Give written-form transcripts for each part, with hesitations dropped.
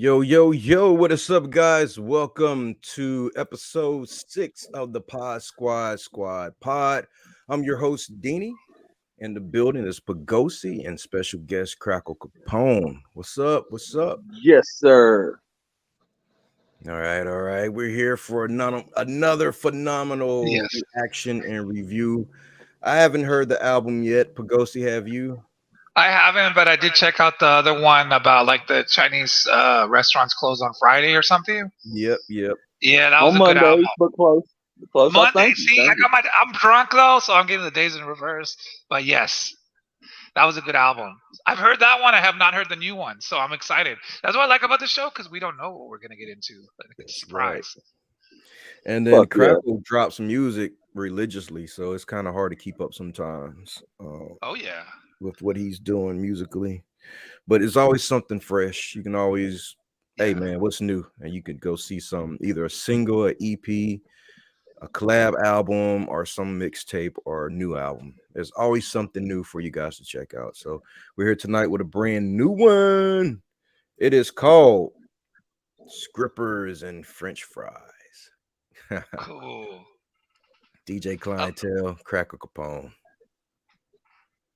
Yo, yo, yo, what is up, guys? Welcome to episode 6 of the PodzQuad Squad-Pod. I'm your host, Deanie. In the building is Pagosi and special guest Crackle Kapone. What's up? What's up? Yes, sir. All right, all right. We're here for another phenomenal Yes, reaction and review. I haven't heard the album yet. Pagosi, have you? I haven't, but I did check out the other one about like the Chinese restaurants close on Friday or something. Yep, yep. Yeah, that was On a good album. Mondays, but close. Close. I Monday, thank you. see, Thank you. I'm drunk though, so I'm getting the days in reverse. But yes, that was a good album. I've heard that one. I have not heard the new one, so I'm excited. That's what I like about the show because we don't know what we're gonna get into. It's a That's right. surprise. And then Fuck yeah. Crackle drops music religiously, so it's kind of hard to keep up sometimes Oh yeah, with what he's doing musically. But it's always something fresh. You can always, hey yeah. man, what's new? And you could go see some either a single, a EP, a collab album, or some mixtape or a new album. There's always something new for you guys to check out. So we're here tonight with a brand new one. It is called Scrippers and French Fries. Cool. DJ Clientele, Crackle Kapone.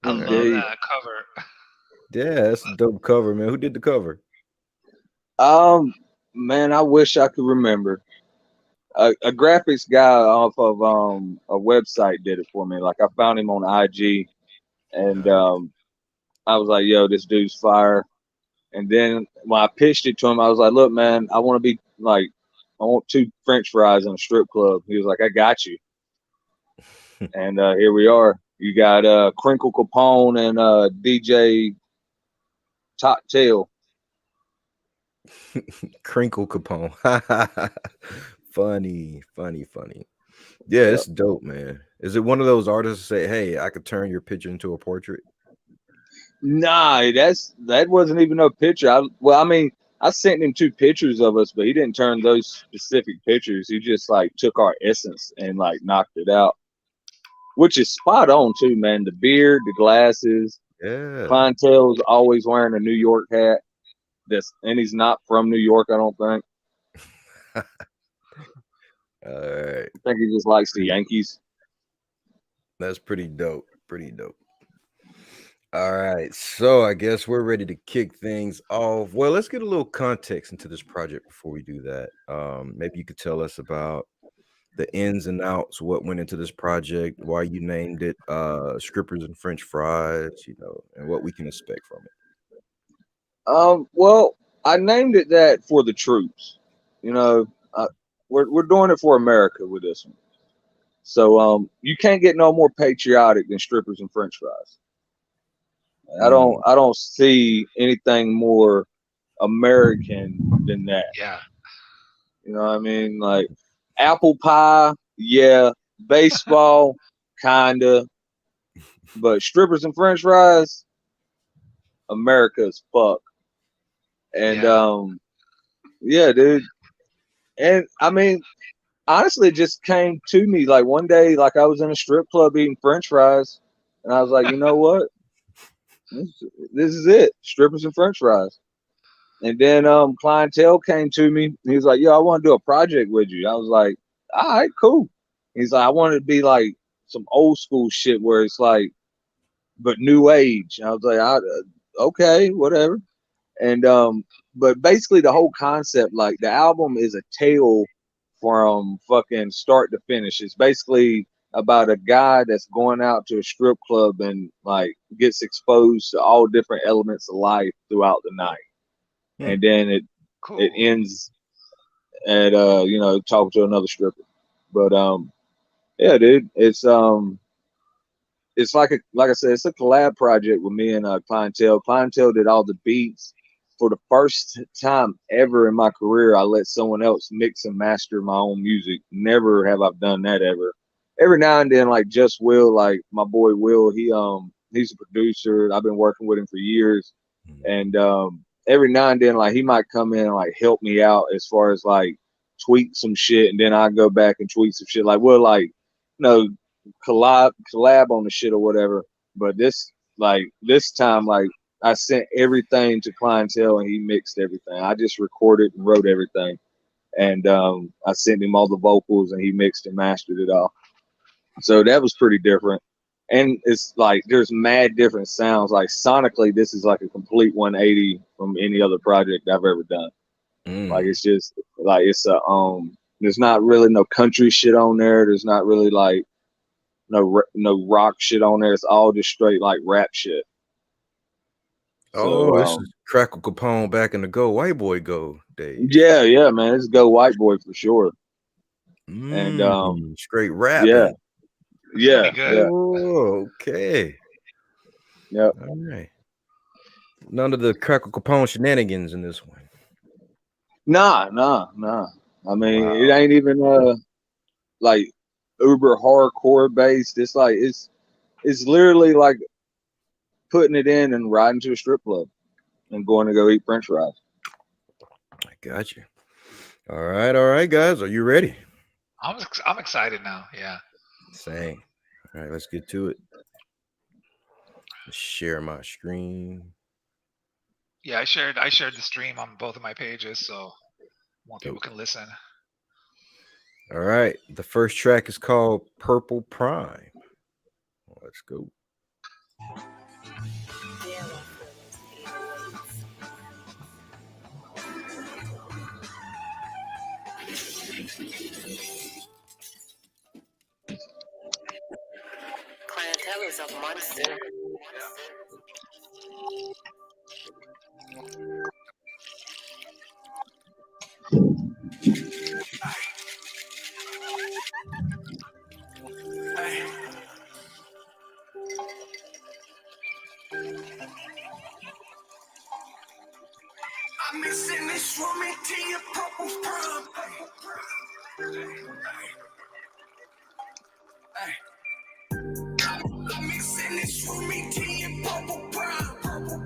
I love Indeed. that cover. Yeah, that's a dope cover, man. Who did the cover? Man, I wish I could remember. A graphics guy off of a website did it for me. Like I found him on IG, and I was like, "Yo, this dude's fire." And then when I pitched it to him, I was like, "Look, man, I want to be like, I want 2 French fries in a strip club." He was like, "I got you." And here we are. You got Crackle Kapone and DJ Top Tail. Crinkle Capone. funny. Yeah, Yep. it's dope, man. Is it one of those artists that say, "Hey, I could turn your picture into a portrait"? Nah, that wasn't even a picture. I mean, I sent him 2 pictures of us, but he didn't turn those specific pictures. He just like took our essence and like knocked it out, which is spot on too, man. The beard, the glasses. Yeah. Clientele's always wearing a New York hat. And he's not from New York, I don't think. All right. I think he just likes the Yankees. That's pretty dope. Pretty dope. All right. So I guess we're ready to kick things off. Well, let's get a little context into this project before we do that. Maybe you could tell us about the ins and outs, what went into this project, why you named it Strippers and French Fries, and what we can expect from it. Well, I named it that for the troops. You know, we're doing it for America with this one. So you can't get no more patriotic than strippers and French fries. I don't see anything more American than that. Yeah. You know what I mean? Like apple pie, yeah, baseball, kinda, but strippers and French fries, America as fuck. And yeah, dude. And I mean, honestly, it just came to me like one day, like I was in a strip club eating French fries, and I was like, you know what? This is it, strippers and French fries. And then Clientele came to me. He was like, "Yo, I want to do a project with you." I was like, "All right, cool." He's like, "I want it to be like some old school shit where it's like, but new age." I was like, "Okay, whatever." And but basically the whole concept, like the album is a tale from fucking start to finish. It's basically about a guy that's going out to a strip club and like gets exposed to all different elements of life throughout the night. And then Cool. it ends at talking to another stripper. But yeah, dude, it's like I said, it's a collab project with me and Clientele. Clientele did all the beats. For the first time ever in my career, I let someone else mix and master my own music. Never have I done that ever. Every now and then, like Just Will, like my boy Will, he's a producer. I've been working with him for years, and every now and then, like he might come in and like help me out as far as like tweak some shit, and then I go back and tweak some shit. Like we'll like collab on the shit or whatever. But this time, like I sent everything to clientele and he mixed everything. I just recorded and wrote everything. And I sent him all the vocals and he mixed and mastered it all. So that was pretty different. And it's like there's mad different sounds. Like sonically, this is like a complete 180 from any other project I've ever done. Like it's just like it's a there's not really no country shit on there. There's not really like no rock shit on there. It's all just straight like rap shit. Oh, this is Crackle Kapone back in the Whiteboy Go days. Yeah, man. It's Go Whiteboy for sure. And straight rapping. Yeah. Oh, okay. Yep. All right. None of the Crackle Kapone shenanigans in this one. Nah. I mean, it ain't even like uber hardcore based. It's like it's literally like putting it in and riding to a strip club and going to go eat French fries. I got you. All right, guys. Are you ready? I'm excited now. Yeah. Same. All right, let's get to it. Let's share my screen. Yeah, I shared the stream on both of my pages, so more people can listen. All right. The first track is called Purple Prime. Let's go. Clientele is a monster. I'm missing this woman to your purple prime. I'm mixing this woman to your purple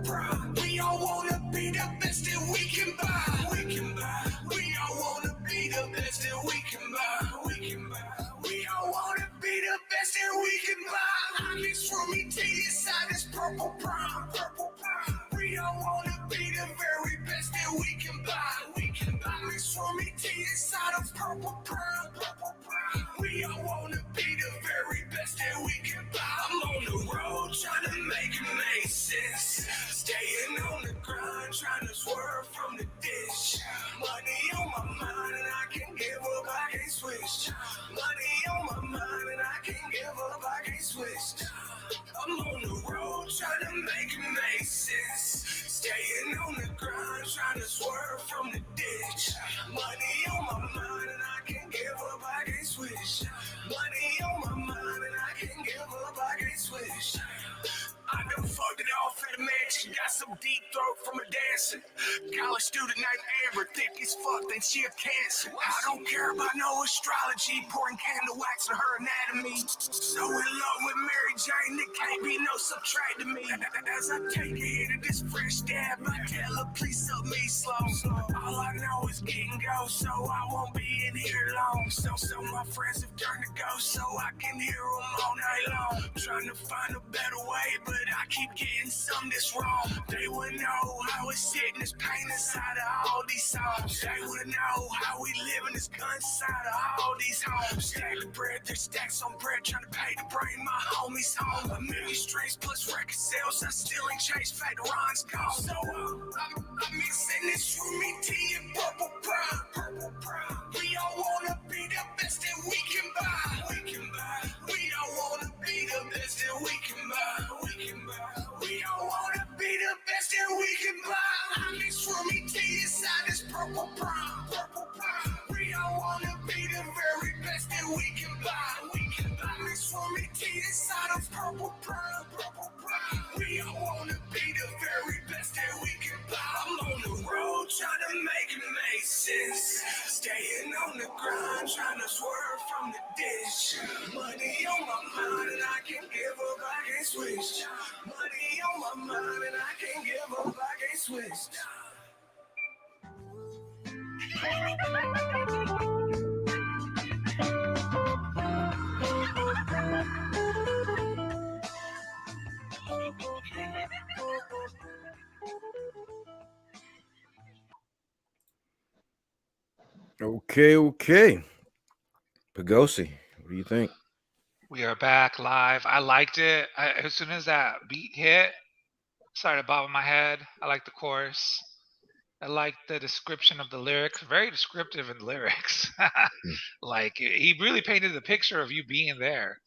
prime. We all wanna be the best that we can buy. We all wanna be the best that we can buy. We all wanna be the best that we can buy. I mix from me to your side this purple prime. We all wanna be the very best that we can buy. I mix from me to your side of purple prime. We all wanna be the very best that we can buy. I'm on the road trying to make it make sense. Staying on the grind, trying to swerve from the dish. Money on my mind and I can't give up, I can't switch. Money on my mind and I can't give up, I can't switch. I'm on the road trying to make it make sense. Staying on the grind, trying to swerve from the ditch. Money on my mind and I can't give up, I can't switch. Money on my mind and I can't give up, I can't switch. I done fucked it off at a mansion. Got some deep throat from a dancer. College student named Amber, thick as fuck, think she a cancer. I don't care about no astrology, pouring candle wax on her anatomy. So in love with Mary Jane, it can't be no subtracting me. As I take a hit of this fresh dab, I tell her please suck me slow. All I know is getting go, so I won't be in here long. So my friends have turned to go, so I can hear them all night long. Trying to find a better way, but I keep getting some that's wrong. They would know how it's sitting, this pain inside of all these songs. They would know how we live in this gun inside of all these homes. Stack of bread, there's stacks on bread, trying to pay to bring my homies home. A million streams plus record sales, I still ain't changed, fat Ron's gone. So I'm mixing this from me to your purple prime. We all wanna be the best that we can buy. We all wanna be the best that we can buy. We all wanna be the best that we can buy. I mix from me to your side this purple prime. We all wanna be the very best that we can buy. I mix from me to your side of purple prime. We all wanna be the very best that we can buy. I'm on the road trying to make it make sense. Staying on the grind, trying to swerve from the dish. Money on my mind and I can't give up, I can't switch. Money on my mind and I can't give up, I can't switch. Okay. Pagosi, what do you think? We are back live. I liked it. As soon as that beat hit, started bobbing my head. I like the chorus. I like the description of the lyrics. Very descriptive in lyrics. Hmm. Like he really painted the picture of you being there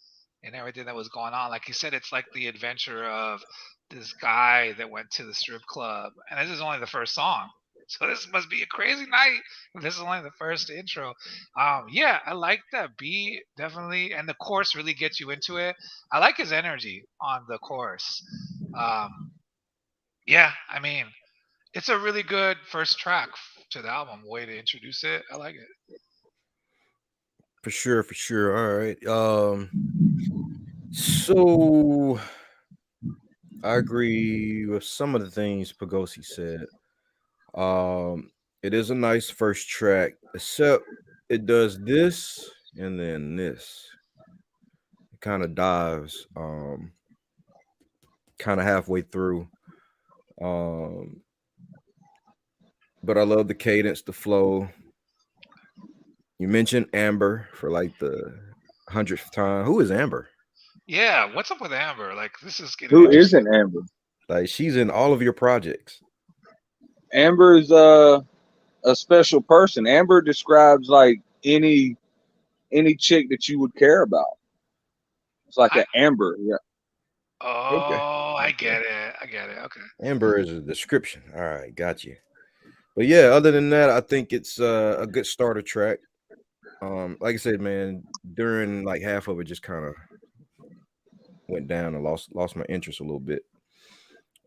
and everything that was going on. Like he said, it's like the adventure of this guy that went to the strip club, and this is only the first song. So this must be a crazy night. This is only the first intro. Yeah, I like that beat definitely, and the chorus really gets you into it. I like his energy on the chorus. Um, yeah, I mean, it's a really good first track to the album. Way to introduce it. I like it. For sure. All right. So I agree with some of the things Pagosi said. It is a nice first track, except it does this and then this. It kind of dives, kind of halfway through. Um, but I love the cadence, the flow. You mentioned Amber for like the 100th time. Who is Amber? Yeah, what's up with Amber? Like this is getting Who interesting. isn't Amber? Like she's in all of your projects. Amber is a special person. Amber describes like any chick that you would care about. It's like I an amber. Yeah. Okay. I Okay. get it. I get it. Okay. Amber is a description. All right, got you. But yeah, other than that, I think it's a good starter track. Like I said, man, during like half of it just kind of went down and lost my interest a little bit.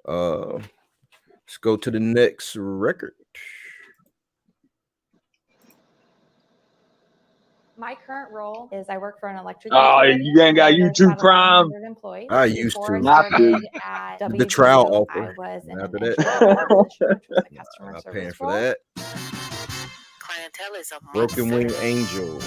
Let's go to the next record. My current role is I work for an electric Oh, utility. you ain't got where there's YouTube about Prime. 1,100 employees. I used Before to. I Not started to. at The trial WGO, I offer. was in After an that, entry-level position, which was a customer I'm not service paying for role. that. Clientele is a Broken monster. Wing Angel.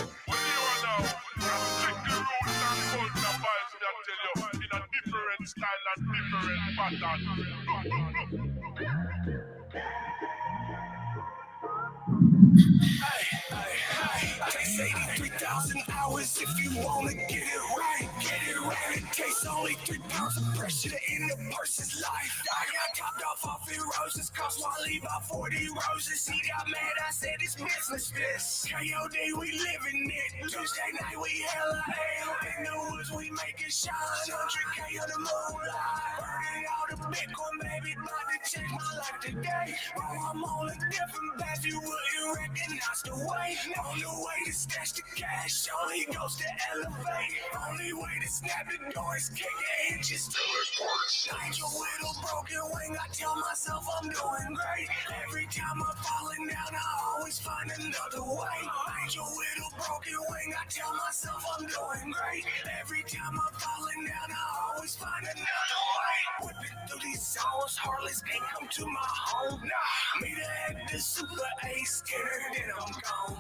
Takes 83,000 hours if you wanna get it right. Get it right. It takes only 3 pounds of pressure to end a person's life. I got topped off in roses, cost Wally about 40 roses. He got mad, I said it's business this. KOD, we living it. Tuesday night, we hella ale. In the woods, we make it shine. 100K on the moonlight. Burning all the Bitcoin, baby, about to change my life today. Bro, I'm on a different path, you wouldn't recognize the way. On the way to stash the cash, only goes to elevate. Only way to snap the door is kick the hinges to report. Angel with a broken wing, I tell myself I'm doing great. Every time I'm falling down, I always find another way. Angel with a broken wing, I tell myself I'm doing great. Every time I'm falling down, I always find another way. Whipping through these hours, heartless can't come to my home. Nah, me to act the super A, scared then I'm gone.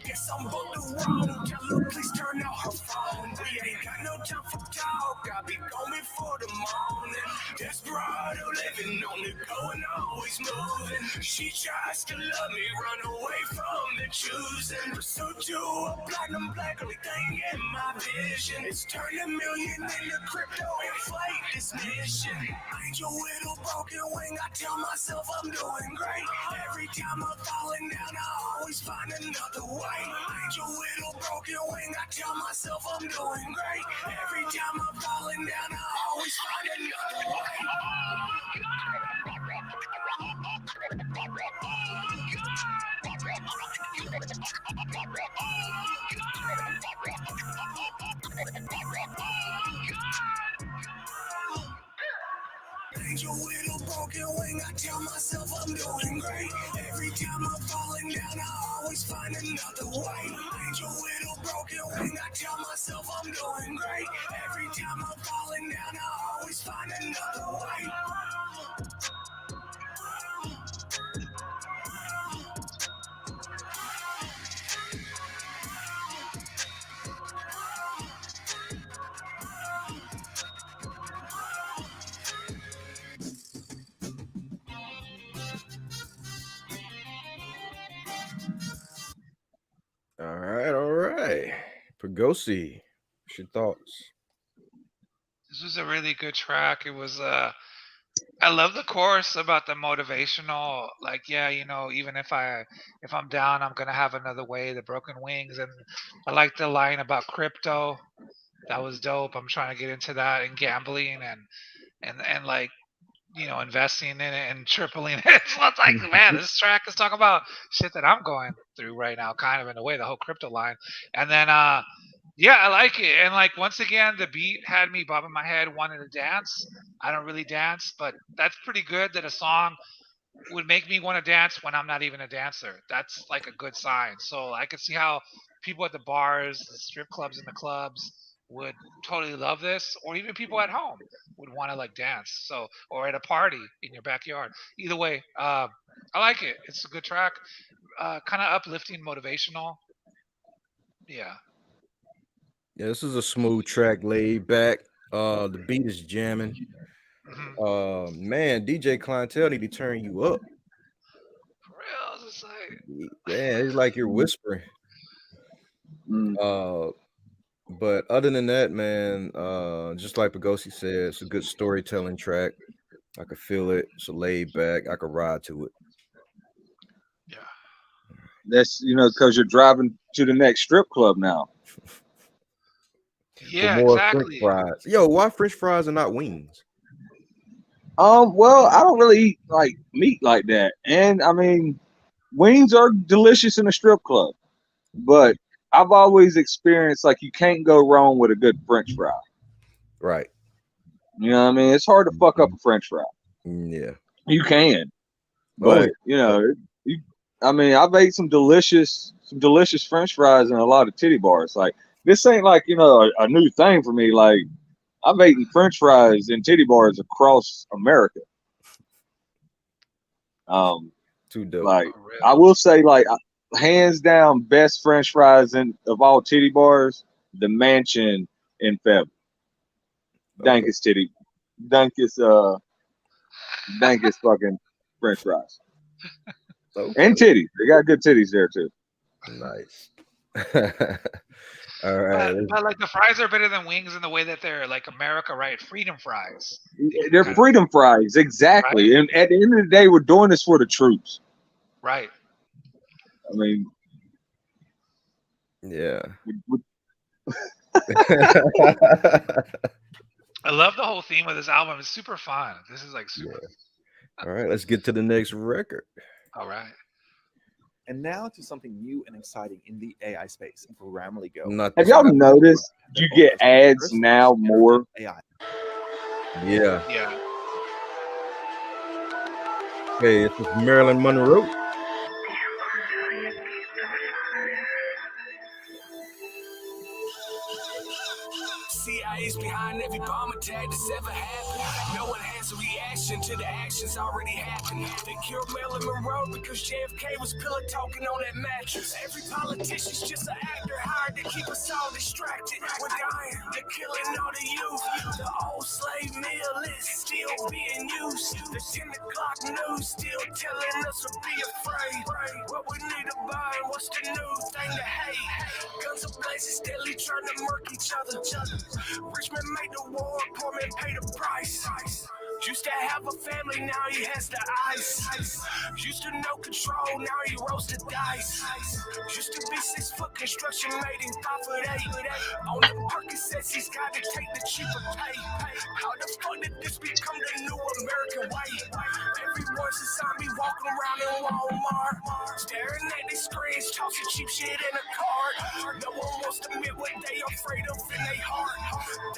Guess I'm booked the wrong. Tell her please turn out her phone. We ain't got no time for talk. I'll be gone before the morning. Desperado living on the go and always moving. She tries to love me, run away from the choosing. Pursuit to a platinum black, only thing in my vision is turn a million into crypto, inflate this mission. Angel with a broken wing, I tell myself I'm doing great. Every time I'm falling down, I always find another way. Angel with a broken wing, I tell myself I'm doing great. Every time I'm falling down, I always find another way. Angel with a broken wing, I tell myself I'm doing great. Every time I'm falling down, I always find another way. Angel with a broken wing, I tell myself I'm doing great. Every time I'm falling down, I always find another way. Pagosi, what's your thoughts? This was a really good track. It was I love the chorus about the motivational, like, yeah, even if I'm down, I'm gonna have another way, the broken wings. And I like the line about crypto. That was dope. I'm trying to get into that and gambling and like, investing in it and tripling it. So it's like, man, this track is talking about shit that I'm going through right now, kind of in a way, the whole crypto line. And then yeah, I like it. And like, once again, the beat had me bobbing my head, wanting to dance. I don't really dance, but that's pretty good that a song would make me want to dance when I'm not even a dancer. That's like a good sign. So I could see how people at the bars, the strip clubs, and the clubs would totally love this, or even people at home would want to like dance. So, or at a party in your backyard. Either way, I like it. It's a good track, kind of uplifting, motivational. Yeah. Yeah, this is a smooth track, laid back. The beat is jamming. Man, DJ Clientele need to turn you up. For real, it's like, Yeah, it's like you're whispering. Mm. But other than that, man, just like Pagosi said, it's a good storytelling track. I could feel it. It's a laid back. I could ride to it. yeah. That's because you're driving to the next strip club now. Yeah, For more exactly. French fries. Yo, why French fries and not wings? Well, I don't really eat like meat like that, and I mean, wings are delicious in a strip club, but I've always experienced like you can't go wrong with a good French fry. Right. You know what I mean? It's hard to fuck up a French fry. Yeah. You can, Oh, but I mean, I've ate some delicious French fries in a lot of titty bars. Like this ain't like a new thing for me. Like I've eaten French fries in titty bars across America. too dope. Like For real. I will say, like hands down, best French fries of all titty bars, the Mansion in Feb. Okay. Dankest fucking French fries. Okay. And titties. They got good titties there too. Nice. All right. But like the fries are better than wings in the way that they're like America, right? Freedom fries. They're kind of- freedom fries, exactly. And at the end of the day, we're doing this for the troops. Right. I mean, Yeah. I love the whole theme of this album. It's super fun. This is like super. All right, let's get to the next record. All right. And now to something new and exciting in the AI space. Grammarly Go. Not have this y'all guy. noticed you get ads now more? AI. Yeah. Yeah. Hey, this is Marilyn Monroe. CIA's behind every bomb attack that's ever happened. No one has a reaction to the actions already happened. They killed Marilyn Monroe because JFK was pillow talking on that mattress. Every politician's just an actor hired to keep us all distracted. We're dying, they're killing all the youth. The old slave mill is still being used. The 10 o'clock news still telling us to be afraid. What we need to buy, what's the new thing to hate? Guns are blazing, steadily trying to murk each other. Rich man made the war, poor man paid the price. Used to have a family, now he has the ice. Used to know control, now he rolls the dice. Used to be 6 foot construction, made him 5'8". On the Percocets, he's got to take the cheaper pay. How the fuck did this become the new American way? Everyone's a zombie walking around in Walmart, staring at these screens, tossing cheap shit in a cart. No one wants to admit what they afraid of in their heart.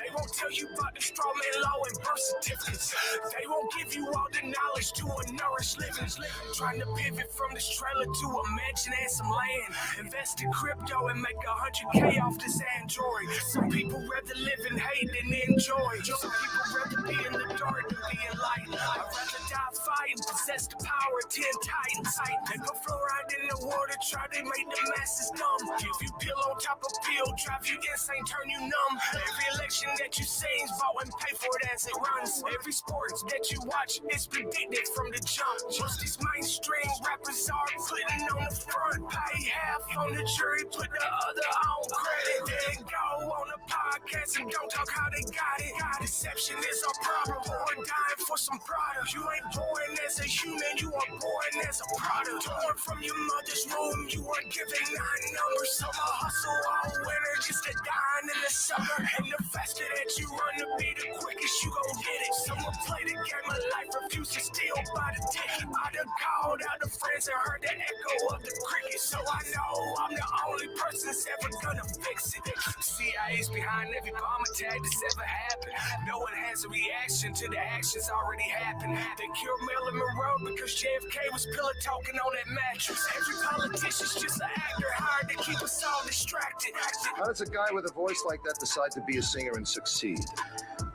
They won't tell you about the straw man law and birth certificates. They won't give you all the knowledge to a nourished living. Trying to pivot from this trailer to a mansion and some land. Invest in crypto and make 100K off this Android. Some people rather live in hate than enjoy. Some people rather be in the dark than be in light. I'd rather die fighting, possess the power of 10 titans. They put fluoride in the water try to make the masses dumb. If you pill on top of pill, drive you insane, turn you numb. Every election that you sing, vote and pay for it as it runs. Every sports that you watch is predicted from the jump. Just these mainstream rappers are putting on the front. Pay half on the jury, put the other on credit. Then go on the podcast and don't talk how they got it. Deception is our problem. Born dying for some product. You ain't born as a human, you are born as a product. Torn from your mother's womb, you are given 9 numbers. Some are hustle all winter just to dine in the summer. And the faster that you run to be, the quickest you gon' get it. Some will play the game of life, refuse to steal by the ticket. I done called out the friends and heard the echo of the cricket. So I know I'm the only person that's ever gonna fix it. CIA's behind every bomb attack that's ever happened. No one has a reaction to the actions already happened. They killed Marilyn Monroe because JFK was pillow talking on that mattress. Every politician's just an actor hired to keep us all distracted. How does a guy with a voice like that decide to be a singer and succeed?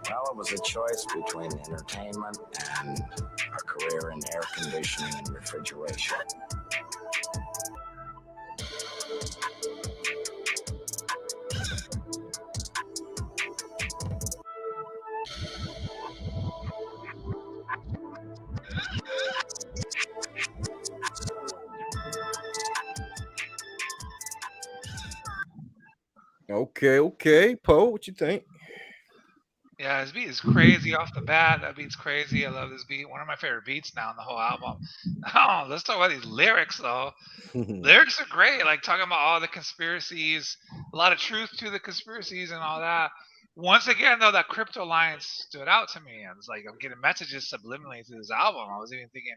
Well, it was a choice between entertainment and a career in air conditioning and refrigeration. Okay. Poe, what you think? Yeah, this beat is crazy off the bat. That beat's crazy. I love this beat. One of my favorite beats now in the whole album. Oh, let's talk about these lyrics, though. Lyrics are great. Like talking about all the conspiracies, a lot of truth to the conspiracies and all that. Once again, though, that crypto line stood out to me. And it's like I'm getting messages subliminally through this album. I was even thinking,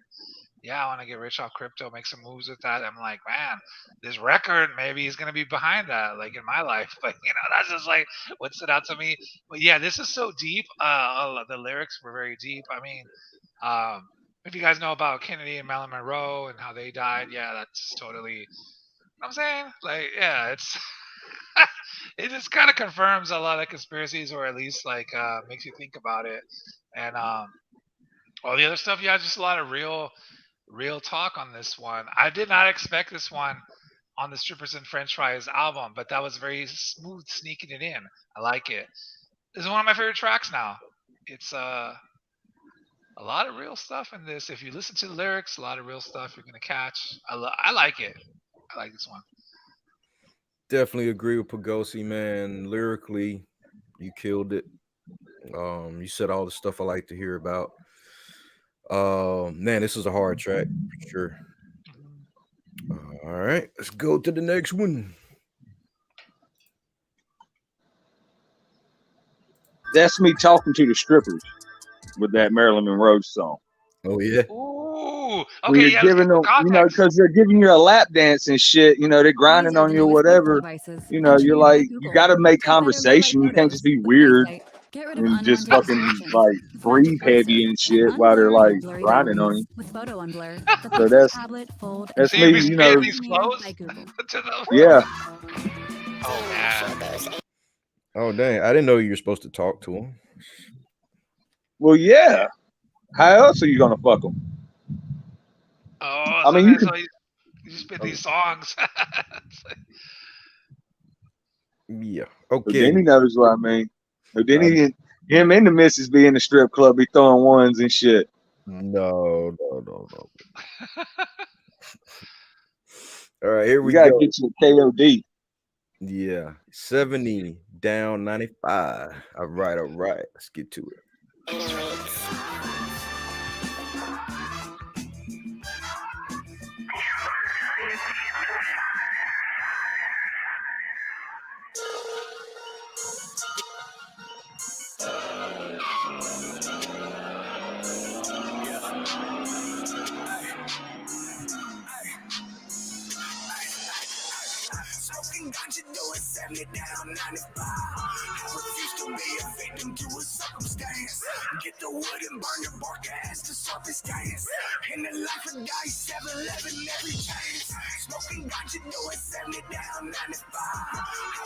yeah, I want to get rich off crypto, make some moves with that. I'm like, man, this record maybe is going to be behind that, like in my life. But, that's just like what stood out to me. But yeah, this is so deep. The lyrics were very deep. I mean, if you guys know about Kennedy and Marilyn Monroe and how they died, yeah, that's totally, what I'm saying? Like, yeah, it's, it just kind of confirms a lot of conspiracies, or at least like makes you think about it. And all the other stuff, yeah, just a lot of real talk on this one. I did not expect this one on the Strippers and French Fries album, but that was very smooth sneaking it in. I like it. This is one of my favorite tracks now. It's a lot of real stuff in this. If you listen to the lyrics, a lot of real stuff you're gonna catch. I like it. I like this one. Definitely agree with Pagosi, man. Lyrically, you killed it. You said all the stuff I like to hear about. Man, this is a hard track for sure. All right, let's go to the next one. That's me talking to the strippers with that Marilyn Monroe song. Oh yeah. Ooh. When Okay, you're yeah. giving them, because they're giving you a lap dance and shit. They're grinding on you or whatever. You're like, you got to make conversation. You can't just be weird and just fucking like breathe heavy and shit while they're like grinding on you. So that's See, me. these clothes to them. Yeah. Oh man. Oh dang! I didn't know you were supposed to talk to him. Well, yeah. How else are you gonna fuck them? Oh, I mean, you spit these songs. Yeah. But Okay. then he knows what I mean. But then him and the missus be in the strip club, be throwing ones and shit. No. All right, here we We gotta go. get you a KOD. Yeah, 70 down 95. All right. Let's get to it. Smoking ganja, doing 70 down 95. I refuse to be a victim to a circumstance. Get the wood and burn the bark as the surface dance. In the life or die, 7-11 every chance. Smoking ganja, doing 70 down 95. I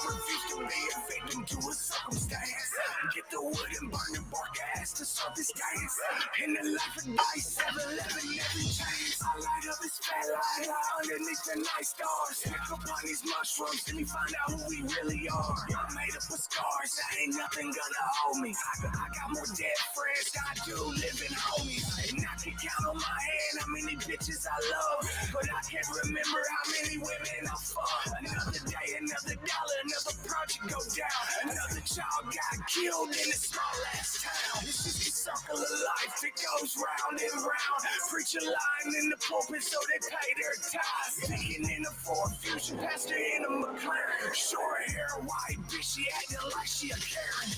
refuse to be a victim to a circumstance. Get the wood and burn burn the bark ass to surface gains. In the life of dice, 7-11, every chance. I light up his fat light underneath the night stars. Pick up on these mushrooms, let me find out who we really are. I'm made up of scars, ain't nothing gonna hold me. I got more dead friends than I do living homies. And I can count on my hand how many bitches I love, but I can't remember how many women I fuck. Another day, another dollar, another project go down. Another child got killed in a small ass town. This is the circle of life that goes round and round. Preach a line in the pulpit so they pay their tithes. Taking in a Ford Fusion, pastor in a McLaren. Short hair, white bitch, she acting like she a Karen.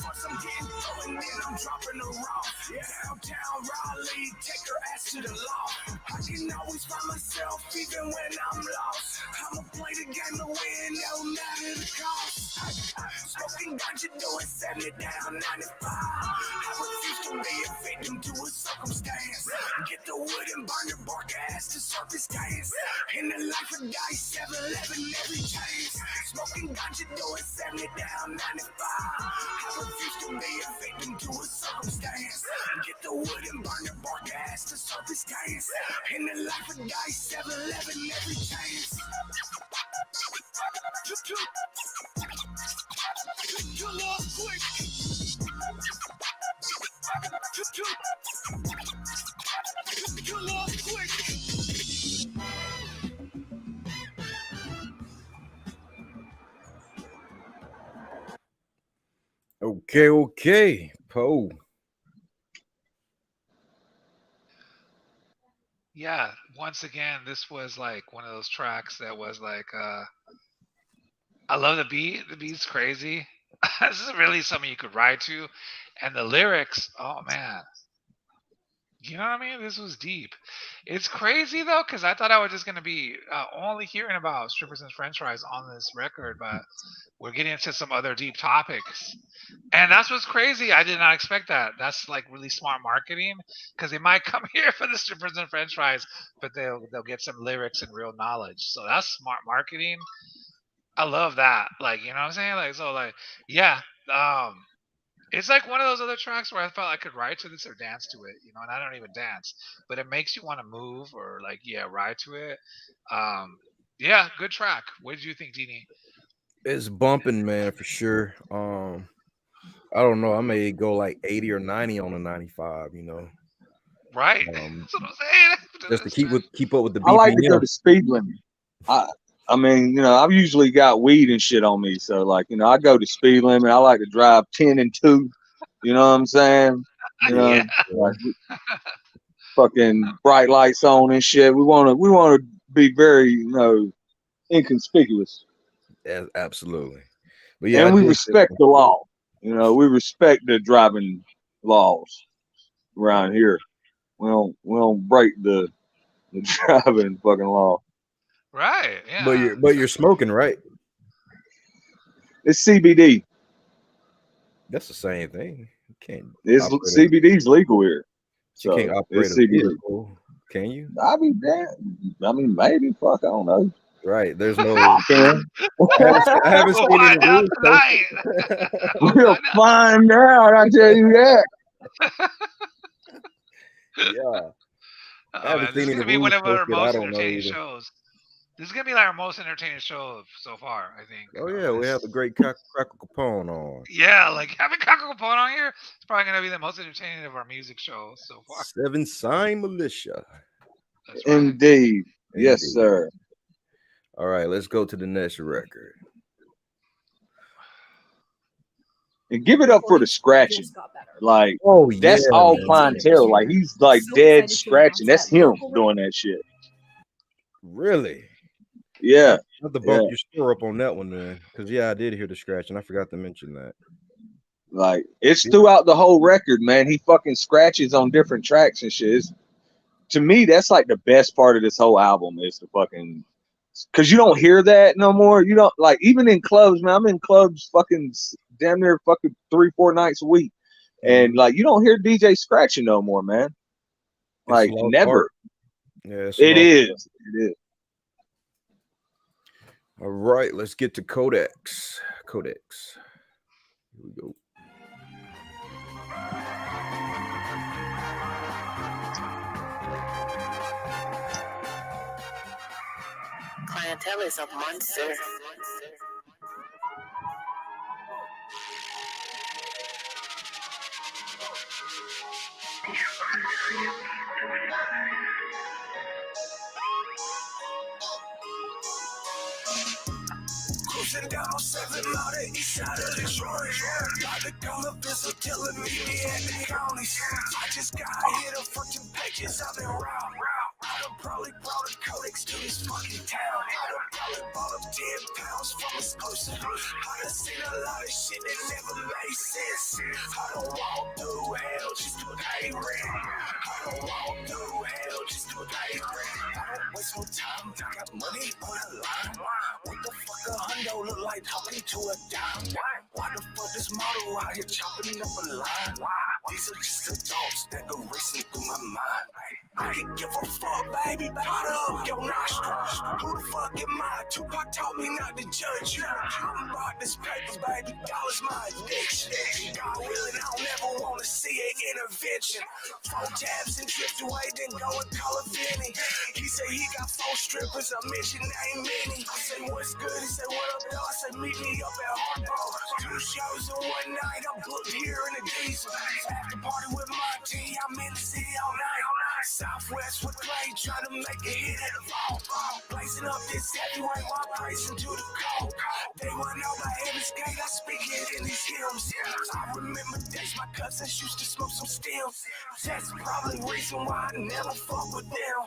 First I'm getting thrown, then I'm dropping her off. Downtown Raleigh, take her ass to the law. I can always find myself even when I'm lost. I'ma play the game to win, no matter the cost. Smoking ganja, doing 70 down 95. I refuse to be a victim to a circumstance. Get the wood and burn the bark ass to surface gas. In the life of dice, 7-11 every chance. Smoking ganja, doing 70 down 95. I refuse to be a victim to a circumstance. Get the wood and burn the bark ass to surface gas. In the life of dice, 7-11 every chance. Kill off quick. Kill off quick. Okay, Poe. Yeah, once again, this was like one of those tracks that was like, I love the beat. The beat's crazy. This is really something you could ride to. And the lyrics, oh man. You know what I mean? This was deep. It's crazy though, because I thought I was just gonna be only hearing about strippers and French fries on this record, but we're getting into some other deep topics, and that's what's crazy. I did not expect that. That's like really smart marketing, because they might come here for the strippers and French fries, but they'll get some lyrics and real knowledge. So that's smart marketing. I love that. Like, you know what I'm saying? Like, so like, yeah. It's like one of those other tracks where I felt I could ride to this or dance to it, you know, and I don't even dance, but it makes you want to move or like, yeah, ride to it. Yeah, good track. What did you think, Dini? It's bumping, man, for sure. I don't know. I may go like 80 or 90 on a 95, you know. Right. That's what I'm saying. Just to keep up with the I like to go BPM. to speed limit. I mean, you know, I've usually got weed and shit on me, so like, you know, I go to speed limit. I like to drive 10 and 2. You know what I'm saying? You know, Yeah. like fucking bright lights on and shit. We wanna be very, you know, inconspicuous. Yeah, absolutely. But yeah, And we respect the law. You know, we respect the driving laws around here. We don't break the driving fucking law. Right. Yeah. But you're smoking, right? It's CBD. That's the same thing. You can't. CBD's legal here. You can't operate a vehicle, can you? I mean, maybe. Fuck, I don't know. Right. There's no. I haven't We'll seen find any out rules. tonight. We'll find out. I tell you that. Yeah. Oh, I haven't man, this is seen gonna any be one rules of our posted. I most don't know entertaining either. shows. This is gonna be like our most entertaining show so far, I think. Oh yeah, we have the great Crackle Kapone on. Yeah, like having Crackle Kapone on here is probably gonna be the most entertaining of our music shows so far. 7 Sign Militia. That's right. Indeed. Yes, sir. All right, let's go to the next record. And give it up for the scratching. Like, oh, that's yeah, all man. clientele. Like, he's like dead scratching. That's him doing that shit. Really? Yeah. I have to bump your score up on that one, man. Because, yeah, I did hear the scratching. I forgot to mention that. Like, it's throughout the whole record, man. He fucking scratches on different tracks and shit. To me, that's like the best part of this whole album is the fucking, because you don't hear that no more. You don't, like, even in clubs, man. I'm in clubs fucking damn near fucking 3-4 nights a week. And like, you don't hear DJ scratching no more, man. Like, never. Yeah, it is. All right, let's get to Codex. Here we go. Clientele is a monster. Cruising down 7 Mile, the east side of Detroit. Got the color pistol telling me at the counties. I just got hit up for 2 pages. I've been round. I done probably brought a codex to this fucking town. I done probably bought up 10 pounds from exclusive. I done seen a lot of shit that never made sense. I don't walk through hell just to pay rent. I don't walk through hell just to pay rent. I don't waste no time. I got money on the line. What the fuck a hundo look like talking to a dime? Why the fuck this model out here chopping up a line? These are just the thoughts that go racing through my mind. I can give a fuck, baby, powder up your nostrils. Who the fuck am I? Tupac told me not to judge you. I'm about this paper, baby, dollars my addiction. God willing, I don't ever wanna see an intervention. 4 tabs and drift away, then go and call a Vinny. He say he got 4 strippers, I mentioned ain't many. I say what's good, he say what up, dog? I say meet me up at Harpo. 2 shows in one night, I'm booked here in the diesel. After party with my team, I'm in the city all night. Southwest with Clay, trying to make a hit at the vault. Blazing up this heavyweight while praising to the cold. They want to know about Heaven's Gate, I speak it in these hymns. I remember days my cousins used to smoke some stems. That's probably reason why I never fuck with them.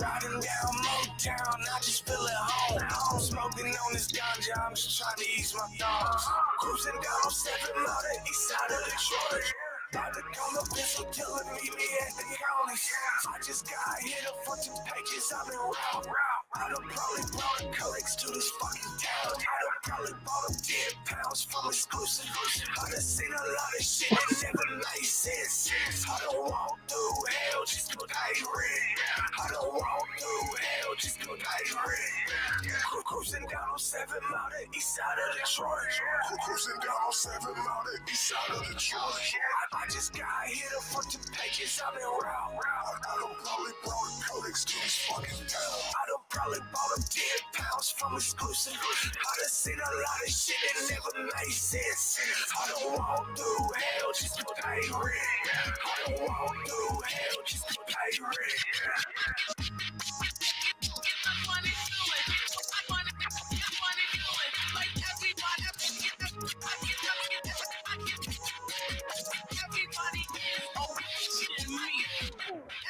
Riding down Motown, I just feel at home. I'm smoking on this ganja, I'm just trying to ease my thoughts. Cruising down 7 Mile, the east side of Detroit. Got the color pistol telling me at the counties. I just got hit up for 2 pages, I've been round. I done probably brought a codex to this fucking town. I done probably bought up 10 pounds from exclusive. I done seen a lot of shit that never made sense. I don't walk through hell just to pay rent. I don't walk through hell just to pay rent. Cruising down 7 Mile, the east side of Detroit. Cruising down 7 Mile, the east side of Detroit. I just got hit up for 2 pages, I've been round. I done probably brought a codex to this fucking town. I done probably bought up 10 pounds from exclusive. I done seen a lot of shit that never made sense. I don't walk through hell just to pay rent. I don't walk through hell just to pay rent.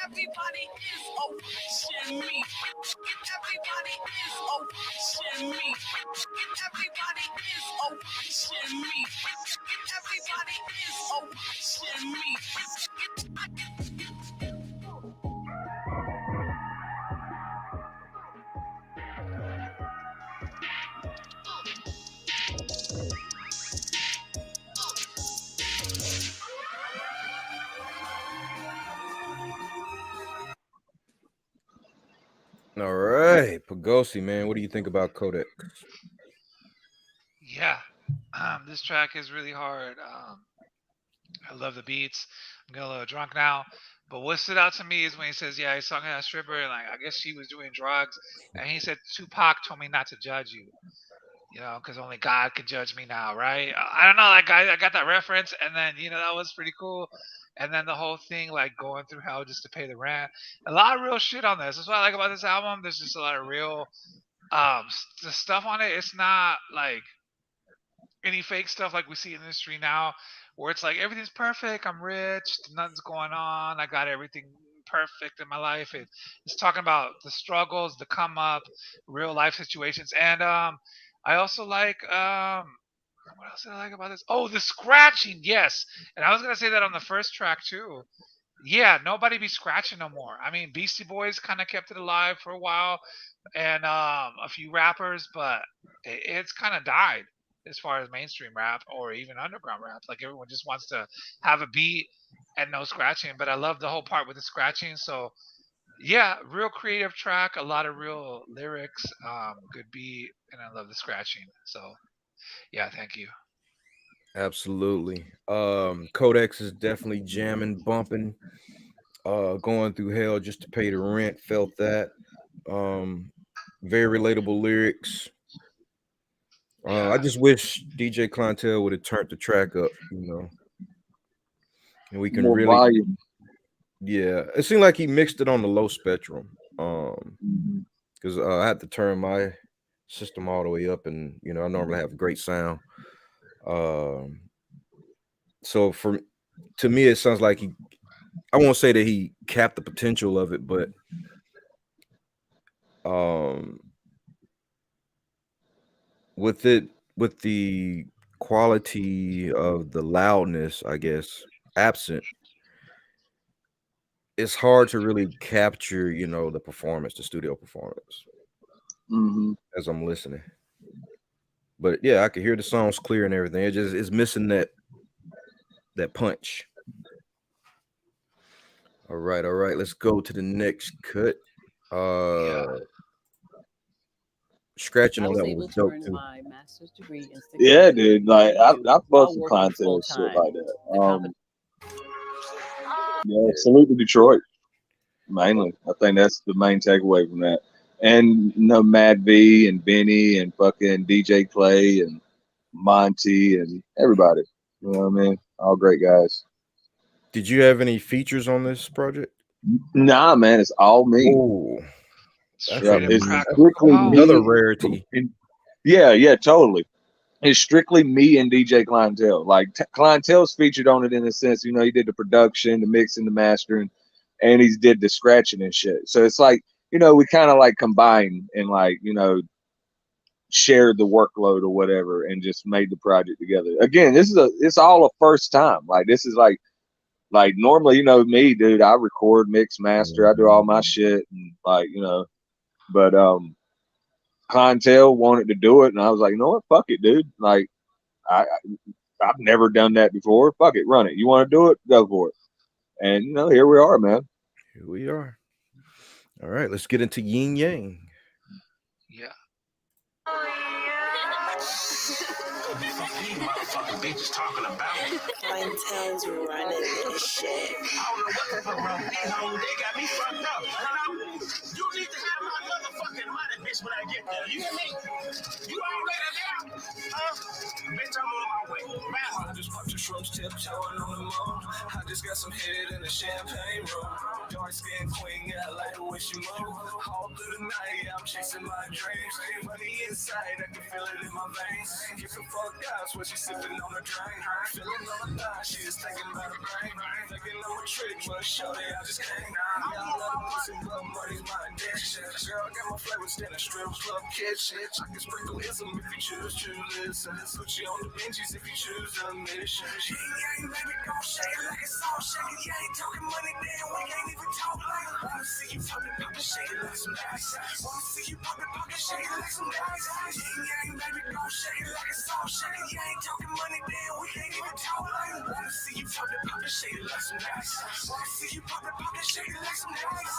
Everybody is watching me. Everybody is watching me. Everybody is watching me. Everybody is watching me. All right, Pagosi, man, what do you think about Codex? Yeah, this track is really hard. I love the beats. I'm getting a little drunk now. But what stood out to me is when he says, "Yeah, he's talking to a stripper, and like I guess she was doing drugs," and he said, "Tupac told me not to judge you, because only God can judge me now, right?" I don't know, like I got that reference, and then that was pretty cool. And then the whole thing, like going through hell just to pay the rent. A lot of real shit on this. That's what I like about this album. There's just a lot of real the stuff on it. It's not like any fake stuff like we see in the industry now, where it's like everything's perfect. I'm rich, nothing's going on. I got everything perfect in my life. It's talking about the struggles, the come up, real life situations, and I also like what else did I like about this? Oh, the scratching, yes. And I was gonna say that on the first track too. Yeah, nobody be scratching no more. I mean, Beastie Boys kind of kept it alive for a while, and a few rappers, but it's kind of died as far as mainstream rap or even underground rap. Like everyone just wants to have a beat and no scratching. But I love the whole part with the scratching. So yeah, real creative track, a lot of real lyrics, good beat, and I love the scratching. So yeah, thank you. Absolutely. Codex is definitely jamming, bumping, going through hell just to pay the rent. Felt that. Very relatable lyrics. Yeah. I just wish DJ Clientele would have turned the track up, and we can More really, volume. yeah. It seemed like he mixed it on the low spectrum, Mhm. because I had to turn my system all the way up, and I normally have great sound. Um, so to me, it sounds like I won't say that he capped the potential of it, but um, with the quality of the loudness, I guess, absent, it's hard to really capture, the performance, the studio performance Mhm. as I'm listening. But yeah, I could hear the songs clear and everything. It just it's missing that punch. All right. Let's go to the next cut. Yeah. Scratching I on was that one was able to dope earn too. my master's degree in 6 Yeah, months dude. Like I while fuck some working clientele full shit time. like that. The competition. Yeah, salute to Detroit. Mainly, I think that's the main takeaway from that. And Mad V and Benny and fucking DJ Clay and Monty and everybody. You know what I mean? All great guys. Did you have any features on this project? Nah, man, it's all me. Oh, that's Yeah, Straight up it's Crackle strictly another Kapone. me. rarity. Yeah, totally. It's strictly me and DJ Clientele. Like Clientele's featured on it in a sense. He did the production, the mixing, the mastering, and he did the scratching and shit. So it's like, we kind of like combined and like, shared the workload or whatever and just made the project together. Again, it's all a first time. Like this is like normally, me, dude, I record, mix, master, I do all my shit and like, but Clientele wanted to do it and I was like, you know what, fuck it, dude. Like I've never done that before. Fuck it, run it. You want to do it? Go for it. And here we are, man. Here we are. All right, let's get into Yin Yang. Yeah. Motherfucking bitches talking about me. Clientele's running this shit. I don't know what the fuck wrong with these hoes. They got me fucked up. You need to have my motherfucking money, bitch, when I get there. You hear me? You already there? Bitch, I'm on my way. I just popped your shrooms, tiptoeing on the moon. I just got some head in the champagne room. Dark skin queen, yeah, I like the way she move. All through the night, yeah, I'm chasing my dreams. Money inside, I can feel it in my veins. Get some fuck guys when she's sipping on the drain. Feeling on the thigh, she is thinking about a brain. Thinking I'm a trick, but shorty, I just can't. Yeah, I love pussy, but money's my addiction. Girl, got my flavor in a strip club kitchen. I can sprinkle ism if you choose to listen. Put you on the benches if you choose a mission. Yeah, baby, don't shake it like it's all shaking. You ain't talking money, damn, we can't even talk like it. Wanna see you poppin', shake it like some dice. Wanna see you poppin', shake it like some dice. Yeah, baby, don't shake it like it's all shaking. You ain't talking money, damn, we can't even talk like it. Wanna see you poppin', shake it like some dice. Wanna see you poppin', shake it like some dice.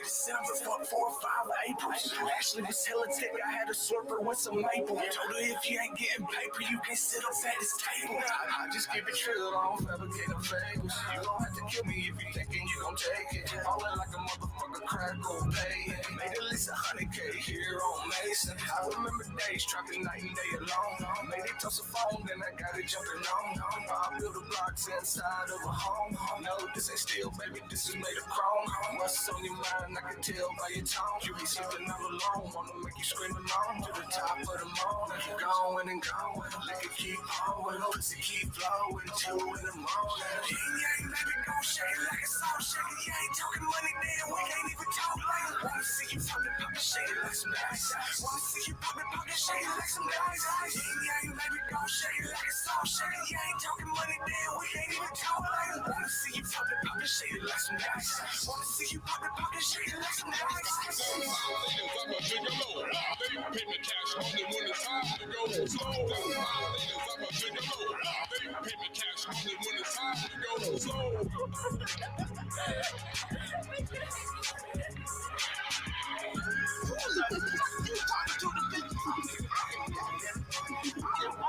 December, fuck 4 or 5 of April. Actually, was hella thick, I had a slurper with some maple. Told her if you ain't getting paper, you can't sit up at this table. I just keep it chill, I don't fabricate no favors. You gon' have to kill me if you thinking you gon' take it. Ballin' like a motherfucker, Crackle Kapone. Made at least 100K here on Mason. I remember days trapping night and day alone. Made it toss a phone, then I got it jumping on. I build a blocks inside of a home. No, this ain't steel, baby, this is made of chrome. What's on your mind, I can tell by your tone. You be sleeping all alone, wanna make you scream along. To the top of the moon, keep going and going. Liquor keep pouring, pussy keep flowing. 2 in the morning. Yeah, baby, gon' shake it like it's all shaking. You ain't talking money, damn, we can't even talk like it. Wanna see you poppin', shake it like some dice. Wanna see you poppin', shake it like some dice. Yeah, baby, gon' shake it like it's all shaking. You ain't talking money, damn, we can't even talk like it. Wanna see you poppin', shake it like some dice. Wanna see you poppin', shake it like some dice. I'm a juggalo. They pay me cash money when it's time to go slow. I'm a juggalo. They pay me cash money when it's time to go slow.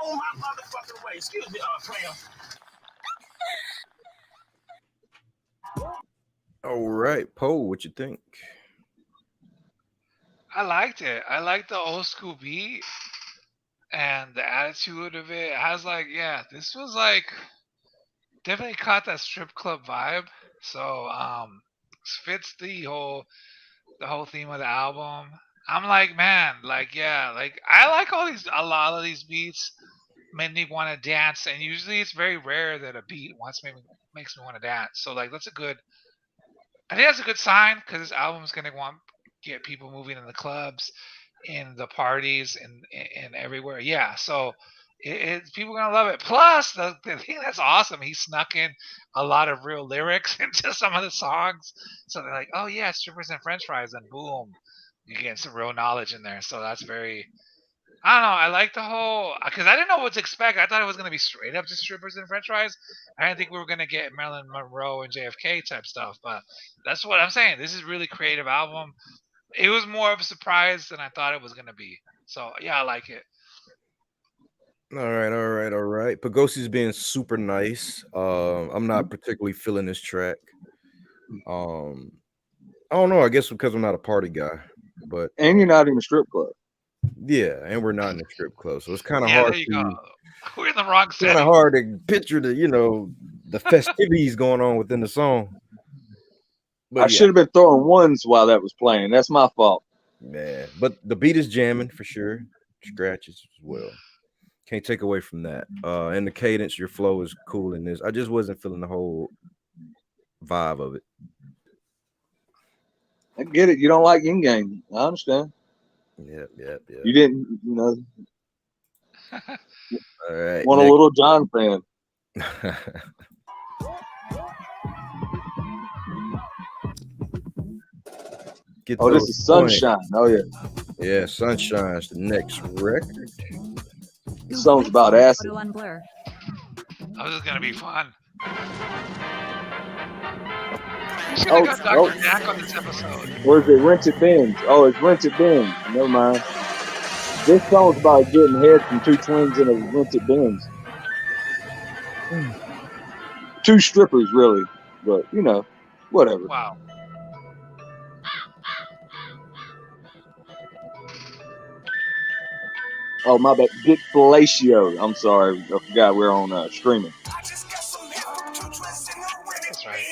On my motherfucking way. Excuse me, player. All right, Poe, what you think? I liked it. I liked the old school beat and the attitude of it. It has like, yeah, this was like definitely caught that strip club vibe. So fits the whole theme of the album. I'm like, man, like yeah, like I like a lot of these beats made me want to dance, and usually it's very rare that a beat makes me want to dance. So like that's a good. I think that's a good sign because this album is gonna get people moving in the clubs, in the parties, and everywhere. Yeah, so people are gonna love it. Plus, the thing that's awesome, he snuck in a lot of real lyrics into some of the songs. So they're like, oh yeah, strippers and French fries, and boom, you get some real knowledge in there. So that's very. I don't know. I like the whole because I didn't know what to expect. I thought it was gonna be straight up just strippers and French fries. I didn't think we were gonna get Marilyn Monroe and JFK type stuff. But that's what I'm saying. This is a really creative album. It was more of a surprise than I thought it was gonna be. So yeah, I like it. All right. Pagosi's being super nice. I'm not particularly feeling this track. Um, I don't know. I guess because I'm not a party guy, but And you're not in a strip club. yeah, and we're not in a strip club, so it's kind of Yeah, hard there you to go. We're in the wrong kind of setting. hard to picture the festivities going on within the song. I But should have been throwing ones while that was playing. That's my fault. yeah, but the beat is jamming for sure. Scratches as well. Can't take away from that. And the cadence, your flow is cool in this. I just wasn't feeling the whole vibe of it. I get it. You don't like Yin Gang. I understand. Yep. You didn't, All right. want a little John fan. Get Oh, this those is points. Sunshine. Oh, yeah. Yeah, Sunshine's the next record. This song's about acid. Oh, this is gonna be fun. We should have got Dr. Jack on this episode. Or is it Rented Bins? Oh, it's Rented Bins. Never mind. This song's about getting head from two twins in a rented Bins. Two strippers, really. But, whatever. Wow. Oh, my bad. Dick Fellatio. I'm sorry. I forgot we're on streaming. That's right.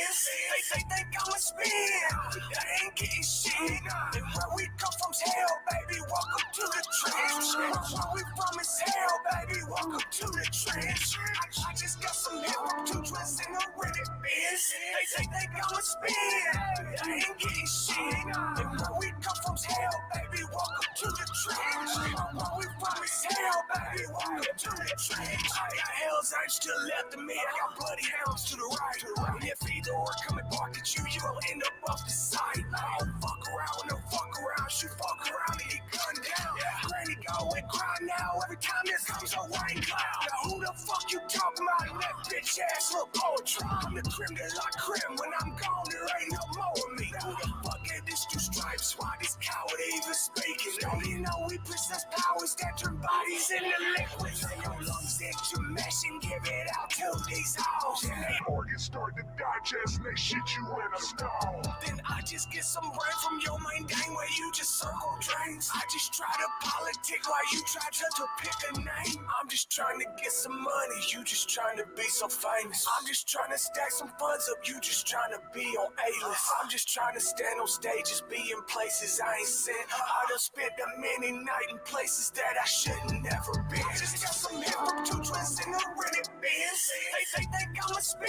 To the left of me, I got bloody hounds to the right. If either or come and bark at you, you gon' end up off the site. I don't fuck around, no fuck around. Shoot fuck around and get gunned down. Granny go and cry now. Every time this comes a rain cloud. Now who the fuck you talking about? That bitch ass little poetry. I'm the creme de la creme. When I'm gone, there ain't no more of me. Who the fuck is this two stripes? Why this coward even speaking? Don't you know we possess powers that turn bodies into liquids? Your lungs into mesh and give it out to these hoes. Organs start to digest and they shit you in a stall. Then I just get some bread from your main gang where you just circle drains. I just try to politic while you try to pick a name. I'm just trying to get some money, you just trying to be so famous. I'm just trying to stack some funds up, you just trying to be on A-list. I'm just trying to stand on stages, be in places I ain't seen. I done spent a many night in places that I shouldn't never been. Just got some hip from two twins in a rented Benz. They think I'ma spin.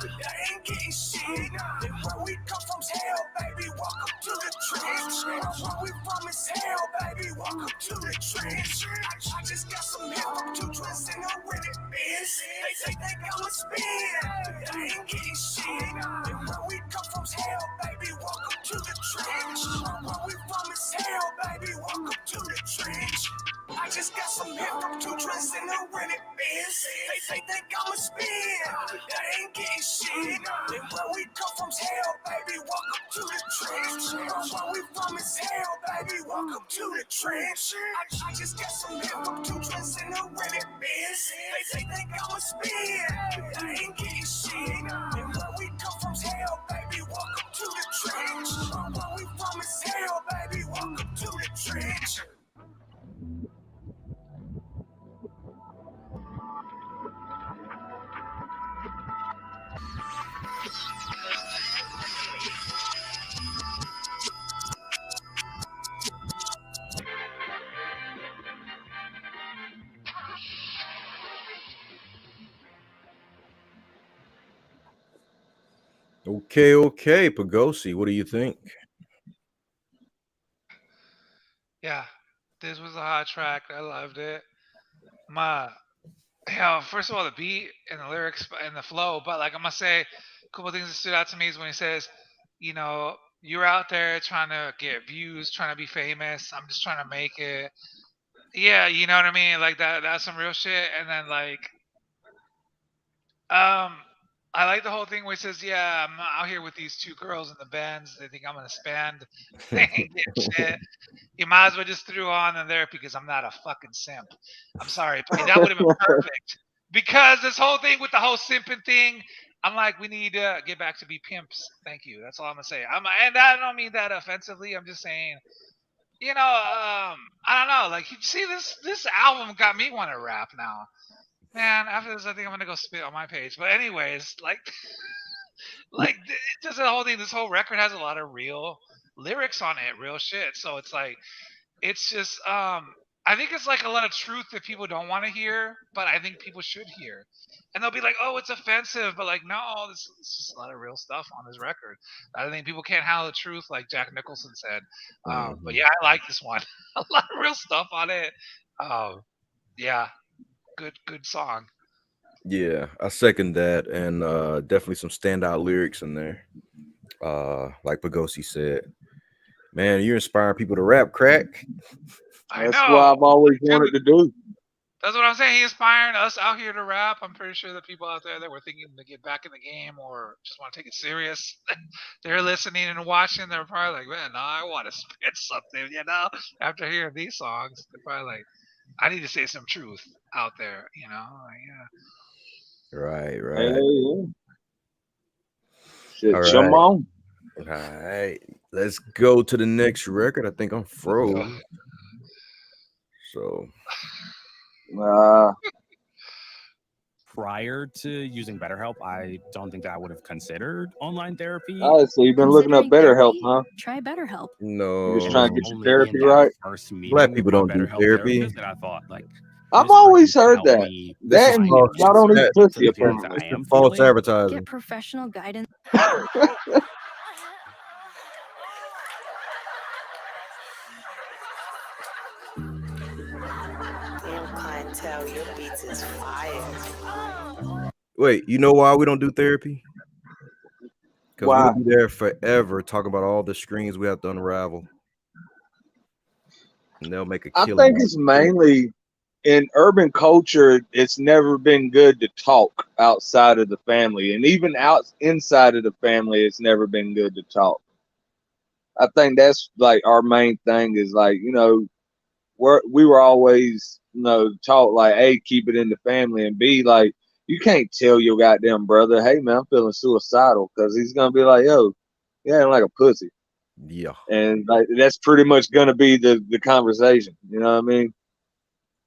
They ain't getting shit. And where we come from's hell, baby. Welcome to the trench. Where we from is hell, baby. Welcome to the trench. I just got some hip from two twins in a rented Benz. They think I'ma spin. They ain't getting shit. And where we come from's hell, baby. Welcome to the trench. Where we from is hell, baby. Welcome to the trench. I just got some hip from two twins in a rented Benz. They think I'ma spin. They ain't getting shit. And where we come from's hell, baby. Welcome to the trench. Where we from is hell, baby. Welcome to the trench. I just got some hip from two twins in a rented Benz. They think I'ma spin. They ain't getting shit. And where we come from's hell, baby. Welcome to the trench. Where we from is hell, baby. Welcome to the Okay, Pagosi, what do you think? Yeah, this was a hot track. I loved it. My, first of all, the beat and the lyrics and the flow. But like I'm gonna say, a couple things that stood out to me is when he says, you're out there trying to get views, trying to be famous. I'm just trying to make it. Yeah, you know what I mean? Like that. That's some real shit. And then um, I like the whole thing where he says, "Yeah, I'm out here with these two girls in the Benz. They think I'm gonna spend. They ain't getting shit. You might as well just threw on in there because I'm not a fucking simp. I'm sorry, but that would have been perfect. Because this whole thing with the whole simping thing, I'm like, we need to get back to be pimps. Thank you. That's all I'm gonna say. And I don't mean that offensively. I'm just saying, I don't know. Like, you see, this album got me want to rap now. Man, after this, I think I'm gonna go spit on my page. But anyways, just the whole thing. This whole record has a lot of real lyrics on it, real shit. So it's like, it's just I think it's like a lot of truth that people don't want to hear, but I think people should hear. And they'll be like, "Oh, it's offensive," but like, no, this is just a lot of real stuff on this record. I think people can't handle the truth, like Jack Nicholson said. But yeah, I like this one. A lot of real stuff on it. Yeah, good song. Yeah, I second that, and definitely some standout lyrics in there. Like Pagosi said, man, you're inspiring people to rap, Crack. I That's what I've know. always wanted to do. That's what I'm saying. He inspiring us out here to rap. I'm pretty sure the people out there that were thinking to get back in the game or just want to take it serious, they're listening and watching. They're probably like, man, no, I want to spit something, After hearing these songs, they're probably like, I need to say some truth out there, Yeah. Right. Hey, shit, All come right. on. All right. Let's go to the next record. I think I'm froze. So prior to using BetterHelp, I don't think that I would have considered online therapy. Oh, so you've been looking up BetterHelp, huh? Try BetterHelp. no, You're just trying to get your Only therapy in that right. first meeting Black with people my don't do BetterHelp therapy. therapist that I thought, like, I've this always person can heard help that. me This That is and false. not only That- pussy, the feelings apparently. that I am false feeling. advertising. Get professional guidance. Damn clientele, your beats is fire. Wait, you know why we don't do therapy? Because Why? we'll be there forever talking about all the screens we have to unravel. And they'll make a I killing. think it's mainly in urban culture. It's never been good to talk outside of the family, and even inside of the family, it's never been good to talk. I think that's like our main thing is like, we were always, taught like, A, keep it in the family, and B, like, you can't tell your goddamn brother, hey man, I'm feeling suicidal, because he's gonna be like, yo, you ain't like a pussy. Yeah. And like that's pretty much gonna be the conversation, you know what I mean?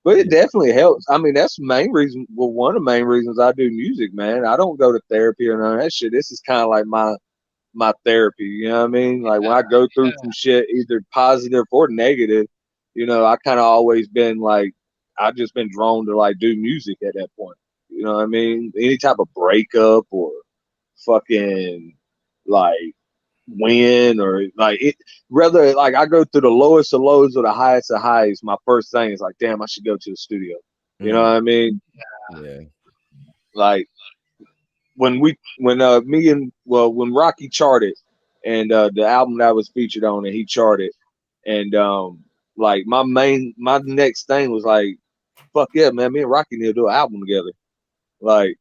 But it definitely helps. I mean, that's the main reason. Well, one of the main reasons I do music, man. I don't go to therapy or none of that shit. This is kind of like my therapy. You know what I mean? Like when I go through some shit, either positive or negative, I kind of always been like, I've just been drawn to like do music at that point. You know what I mean? Any type of breakup or fucking like win or like it, rather like I go through the lowest of lows or the highest of highs. My first thing is like, damn, I should go to the studio. You know what I mean? Yeah. Like when Rocky charted and the album that I was featured on and he charted and like my next thing was like, fuck yeah, man, me and Rocky need to do an album together. Like,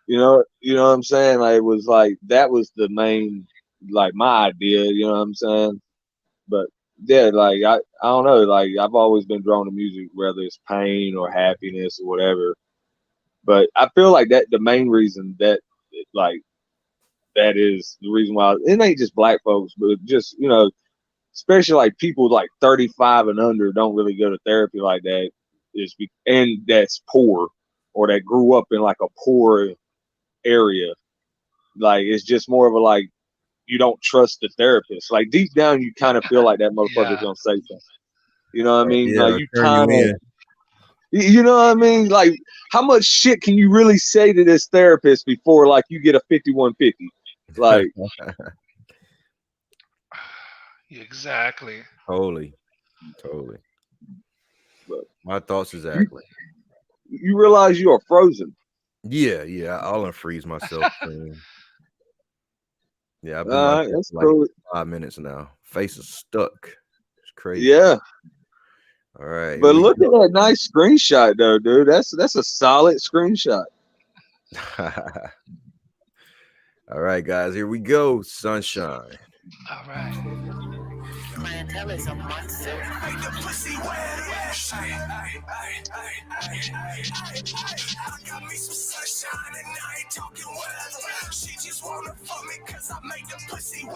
you know what I'm saying? Like it was like that was the main like my idea, you know what I'm saying? But yeah, like I don't know, like I've always been drawn to music, whether it's pain or happiness or whatever. But I feel like that the main reason that like that is the reason why it ain't just black folks, but just especially like people like 35 and under don't really go to therapy like that and that's poor or that grew up in like a poor area. Like it's just more of a like you don't trust the therapist. Like deep down you kind of feel like that motherfucker's gonna say something. You know what I mean? Yeah, like you turn you kind in. of you know what I mean? Like how much shit can you really say to this therapist before like you get a 5150? Like, Exactly. Totally. but My thoughts you, exactly. you realize you are frozen. Yeah. I'll unfreeze myself soon. Yeah, I've been All like right, that that's for like cool. 5 minutes now. Face is stuck. It's crazy. Yeah, All right, here but we look at go. that nice screenshot though, dude. That's a solid screenshot. All right, guys, here we go. Sunshine. All right. Man, tell us a monster. Make the pussy wet. I got me some sunshine and I ain't talking weather. She just wanna fuck me cause I make the pussy wet.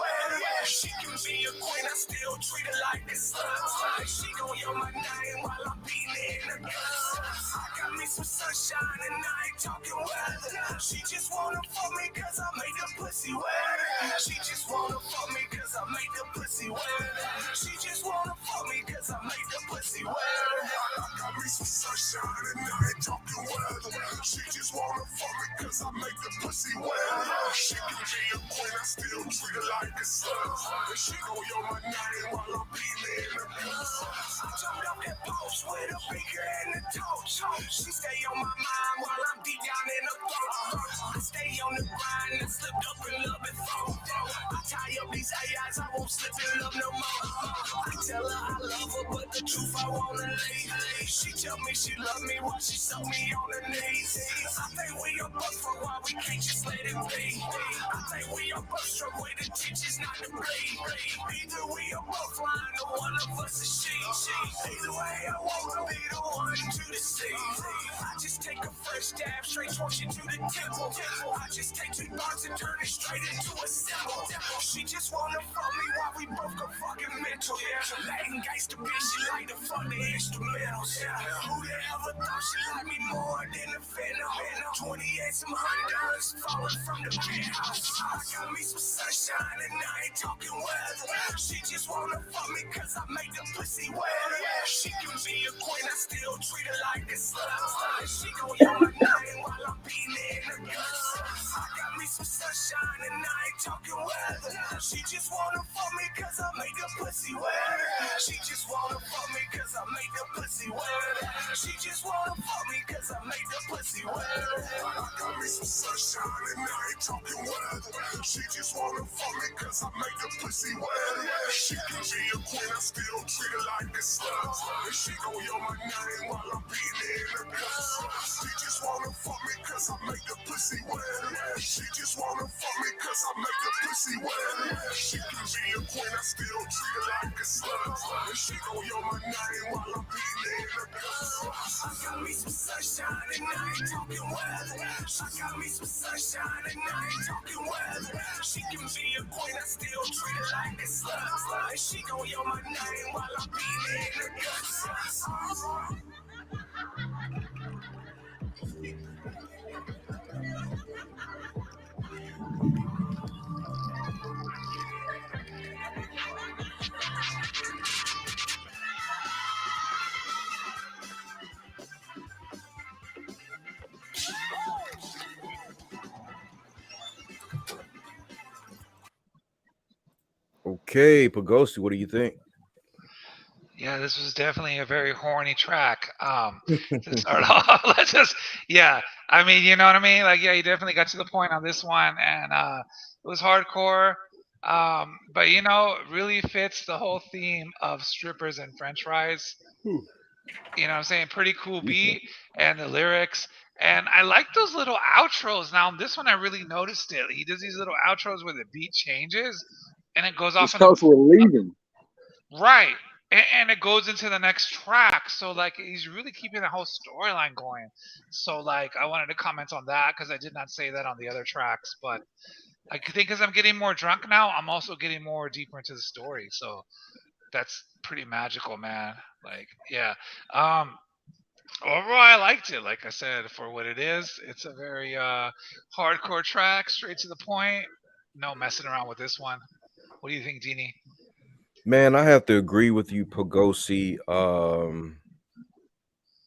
She can be a queen, I still treat her like a slut. She gon' yell my name while I'm beating in her guts. I got me some sunshine and I ain't talking weather. She just wanna fuck me cause I make the pussy wet. She just wanna fuck me cause I make the pussy wet. She just wanna fuck me cause I make the pussy wet. I got me some sunshine and I ain't talking weather. She just wanna fuck me cause I make the pussy wet. She can be a queen, I still treat her like a slut. And she gon' yell my name while I'm beating in her guts. I jumped up that post with a beaker and a torch. She stay on my mind while I'm deep down in the throat. I stay on the grind and slipped up in love before. I tie up these AIs, I won't slip in love no more. I tell her I love her, but the truth I wanna lay. She tell me she love me while she saw me on her knees. I think we are both for why we can't just let it be. I think we are both struck with intentions not to bleed. Either we are both lying or one of us is she. Either way, I wanna be the one to deceive. I just take a first stab straight towards you to the temple. I just take 2 bars and turn it straight into a symbol. She just wanna fuck me while we both go fucking mental. Latin gangsta bitch, she like to fuck the instrumentals. Who the ever thought she like me more than a phantom? 28 some $100 falling from the penthouse. I got me some sunshine and I ain't talking weather. She just wanna fuck me cause I make the pussy wet. She can be a queen, I still treat her like a slut. She gon' yell my name while I'm beating in her guts. I got me some sunshine and I ain't talking weather. She just wanna fuck me cause I make the pussy wet. She just wanna fuck me cause I make the pussy wet. She just wanna fuck me cause I make the pussy wet. I got me some sunshine and I ain't talking weather. She just wanna fuck me cause I make the pussy wet. She can be a queen, I still treat her like a slut. And she gon' yell my name while I'm beating in her guts. She just wanna fuck me cause I make the pussy wet. She just wanna fuck me cause I make the pussy wet. She can be a queen, I still treat her like a slut. And she gon' yell my name while I'm beating in her guts. I got me some sunshine and I ain't talking weather. I got me some sunshine and I ain't talking weather. She can be a queen, I still treat her like a slut. And she gon' yell my name while I'm beating in her guts. Okay, Pagosi, what do you think? Yeah, this was definitely a very horny track. To start off, let's just, yeah. I mean, you know what I mean? Like, yeah, you definitely got to the point on this one, and it was hardcore. But you know, it really fits the whole theme of strippers and French fries. You know what I'm saying? Pretty cool beat and the lyrics. And I like those little outros. Now, this one I really noticed it. He does these little outros where the beat changes and it goes It's off in a cause we're leaving. right. And it goes into the next track. So like he's really keeping the whole storyline going. So like I wanted to comment on that because I did not say that on the other tracks, but I think as I'm getting more drunk now, I'm also getting more deeper into the story. So that's pretty magical, man. Like, yeah. Overall, I liked it. Like I said, for what it is, it's a very hardcore track, straight to the point. No messing around with this one. What do you think, Deanie? Man, I have to agree with you, Pagosi.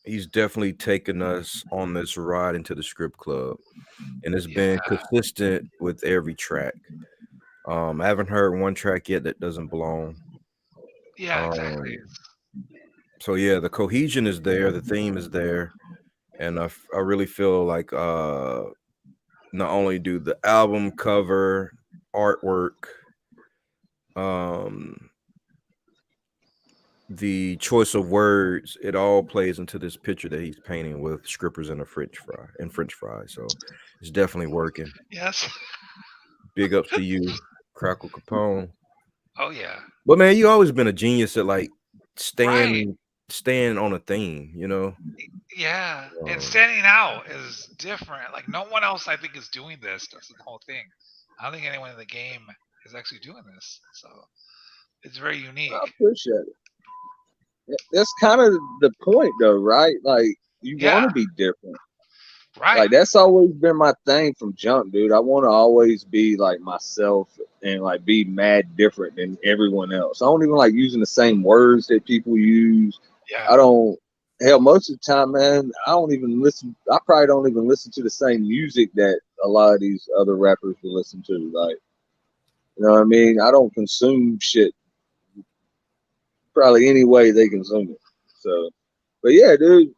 he's definitely taken us on this ride into the script club, and it's been consistent with every track. I haven't heard one track yet that doesn't belong. Yeah, exactly. So yeah, the cohesion is there, the theme is there, and I really feel like not only do the album cover, artwork, um, the choice of words, it all plays into this picture that he's painting with strippers and a French fry. So it's definitely working. Yes. Big ups to you, Crackle Kapone. Oh yeah. But man, you always been a genius at like Right. staying on a theme, you know. Yeah. And standing out is different. Like no one else I think is doing this. That's the whole thing. I don't think anyone in the game is actually doing this. So it's very unique. I appreciate it. That's kind of the point, though, right? Like you want to be different. Right. Like that's always been my thing from jump, dude. I want to always be like myself and like be mad different than everyone else. I don't even like using the same words that people use. Yeah. I don't. Hell, most of the time, man, I don't even listen. I probably don't even listen to the same music that a lot of these other rappers will listen to. Like, you know what I mean? I don't consume shit probably any way they consume it. So, but yeah, dude.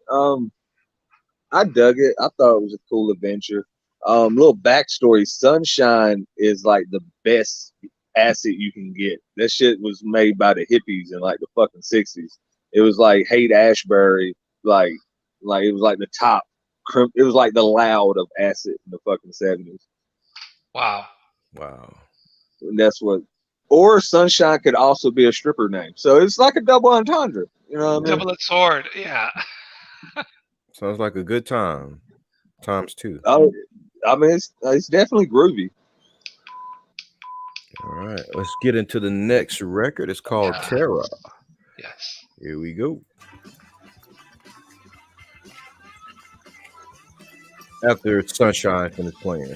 I dug it. I thought it was a cool adventure. Little backstory: Sunshine is like the best acid you can get. That shit was made by the hippies in like the fucking 60s. It was like Haight Ashbury, like it was like the top. It was like the loud of acid in the fucking 70s. Wow. And that's what. Or Sunshine could also be a stripper name. So it's like a double entendre. You know what I mean? Double-edged sword. Yeah. Sounds like a good time. Times two. Oh, I mean, it's definitely groovy. All right, let's get into the next record. It's called Terra. Yes. Here we go. After Sunshine finished playing.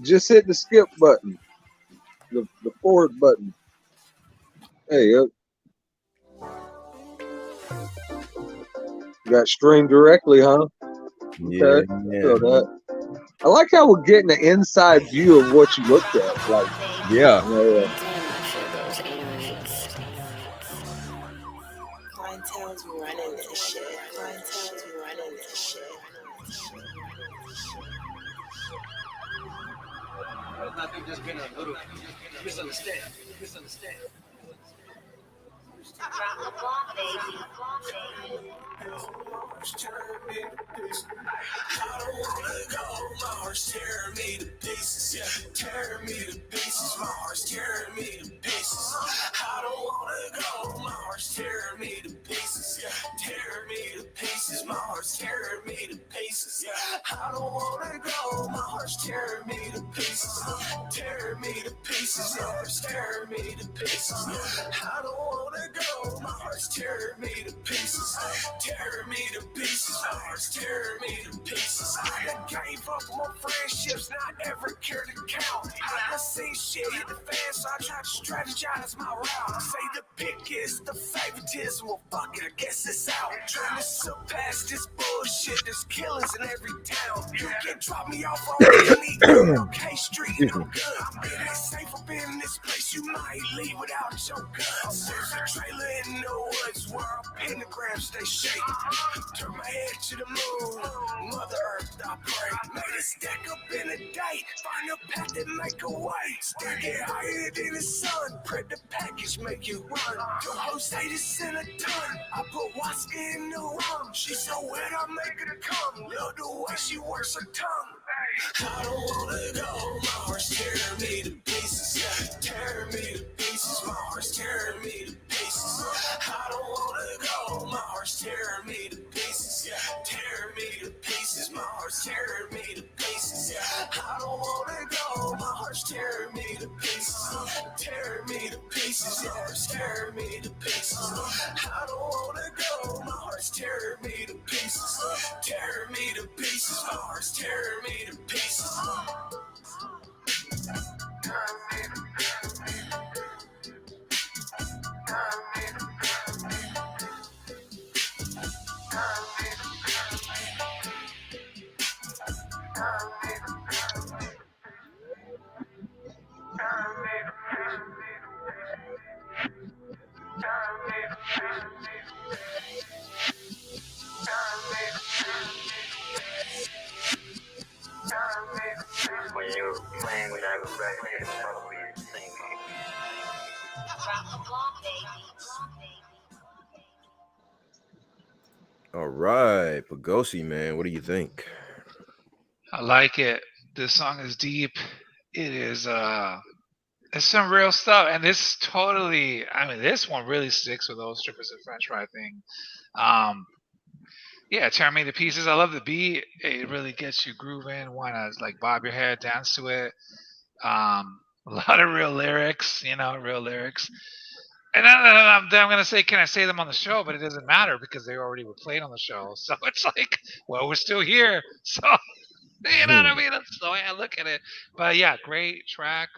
Just hit the skip button, the forward button. Hey, you got streamed directly, huh? Okay. Yeah. I like how we're getting an inside view of what you looked at. Like, yeah. Clientele's running this shit. Clientele's running this shit. I think there's been a little misunderstanding. I don't wanna go, my heart's tearing me to pieces, yeah, tearing me to pieces, my heart's tearing me to pieces. I don't wanna go, my heart's tearing me to pieces, yeah, tearing me to pieces, my heart's tearing me to pieces. I don't wanna go, my heart's tearing me to pieces, tearing me to pieces, my heart's tearing me to pieces. I don't wanna go, my heart's tearing me to pieces, tearing me to pieces, my heart's tearing me to pieces. I done gave up more friendships, not ever cared to count. I done seen shit hit the fan, so I tried to strategize my route. Say the pick is the favoritism, well fuck it, I guess it's out. Trying to surpass this bullshit, there's killings in every town. You can drop me off on any K Street and I'm good. It ain't safe up in this place, you might leave without your guns. There's a trailer in the woods where our pentagrams stay shaking. Turn my head to the moon, Mother Earth I pray. Made a stack up in a day, find a path that make a way. Stack it higher than the sun, print the package, make it run. Your host say this in a ton, I put Waska in the rum. She so wet I make her come, love the way she works her tongue. I don't wanna go, my heart's tearing me to pieces, yeah, tearing me to pieces, my heart's tearing me to pieces. I don't wanna go, my heart's tearing me to pieces, yeah, tearing me to pieces, my heart's tearing me to pieces. I don't wanna go, my heart's tearing me to pieces, tearing me to pieces, my heart's tearing me to pieces. I don't wanna go, my heart's tearing me to pieces, tearing me to pieces, my heart's tearing me to pieces. when you're playing with that record, it's probably the same. All right, Pagosi, man, what do you think? I like it. This song is deep. It is it's some real stuff, and this totally. I mean, this one really sticks with those strippers and French fry thing. Yeah, tear me to pieces. I love the beat. It really gets you grooving. Want to like bob your head, dance to it. A lot of real lyrics, real lyrics. And I'm gonna say, can I say them on the show? But it doesn't matter because they already were played on the show. So it's like, well, we're still here. So you know what I mean? That's the way I look at it. But yeah, great track.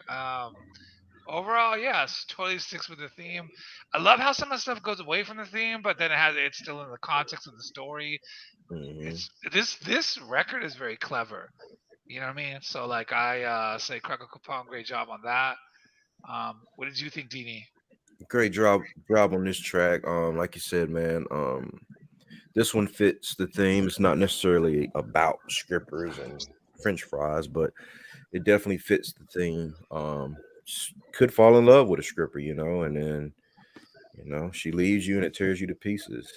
Overall, yes, totally sticks with the theme. I love how some of the stuff goes away from the theme, but then it's still in the context of the story. It's this record is very clever. You know what I mean? So like I say Crackle Kapone, great job on that. What did you think, Dini? Great job on this track. Like you said, man, this one fits the theme. It's not necessarily about strippers and French fries, but it definitely fits the theme. Could fall in love with a stripper, and then she leaves you and it tears you to pieces.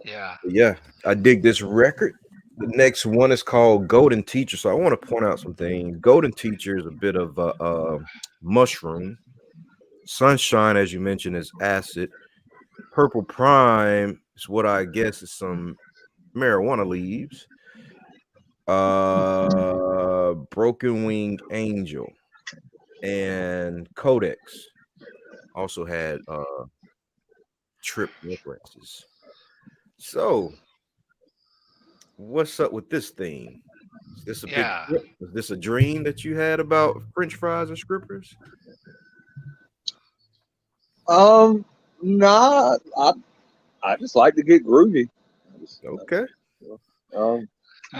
Yeah. Yeah, I dig this record. The next one is called Golden Teacher. So I want to point out some things. Golden Teacher is a bit of a mushroom. Sunshine, as you mentioned, is acid. Purple Prime is what I guess is some marijuana leaves. Broken Wing Angel and Codex also had trip references. So, what's up with this theme? Is this a big trip? Is this a dream that you had about French fries and strippers? Nah, I just like to get groovy. Okay.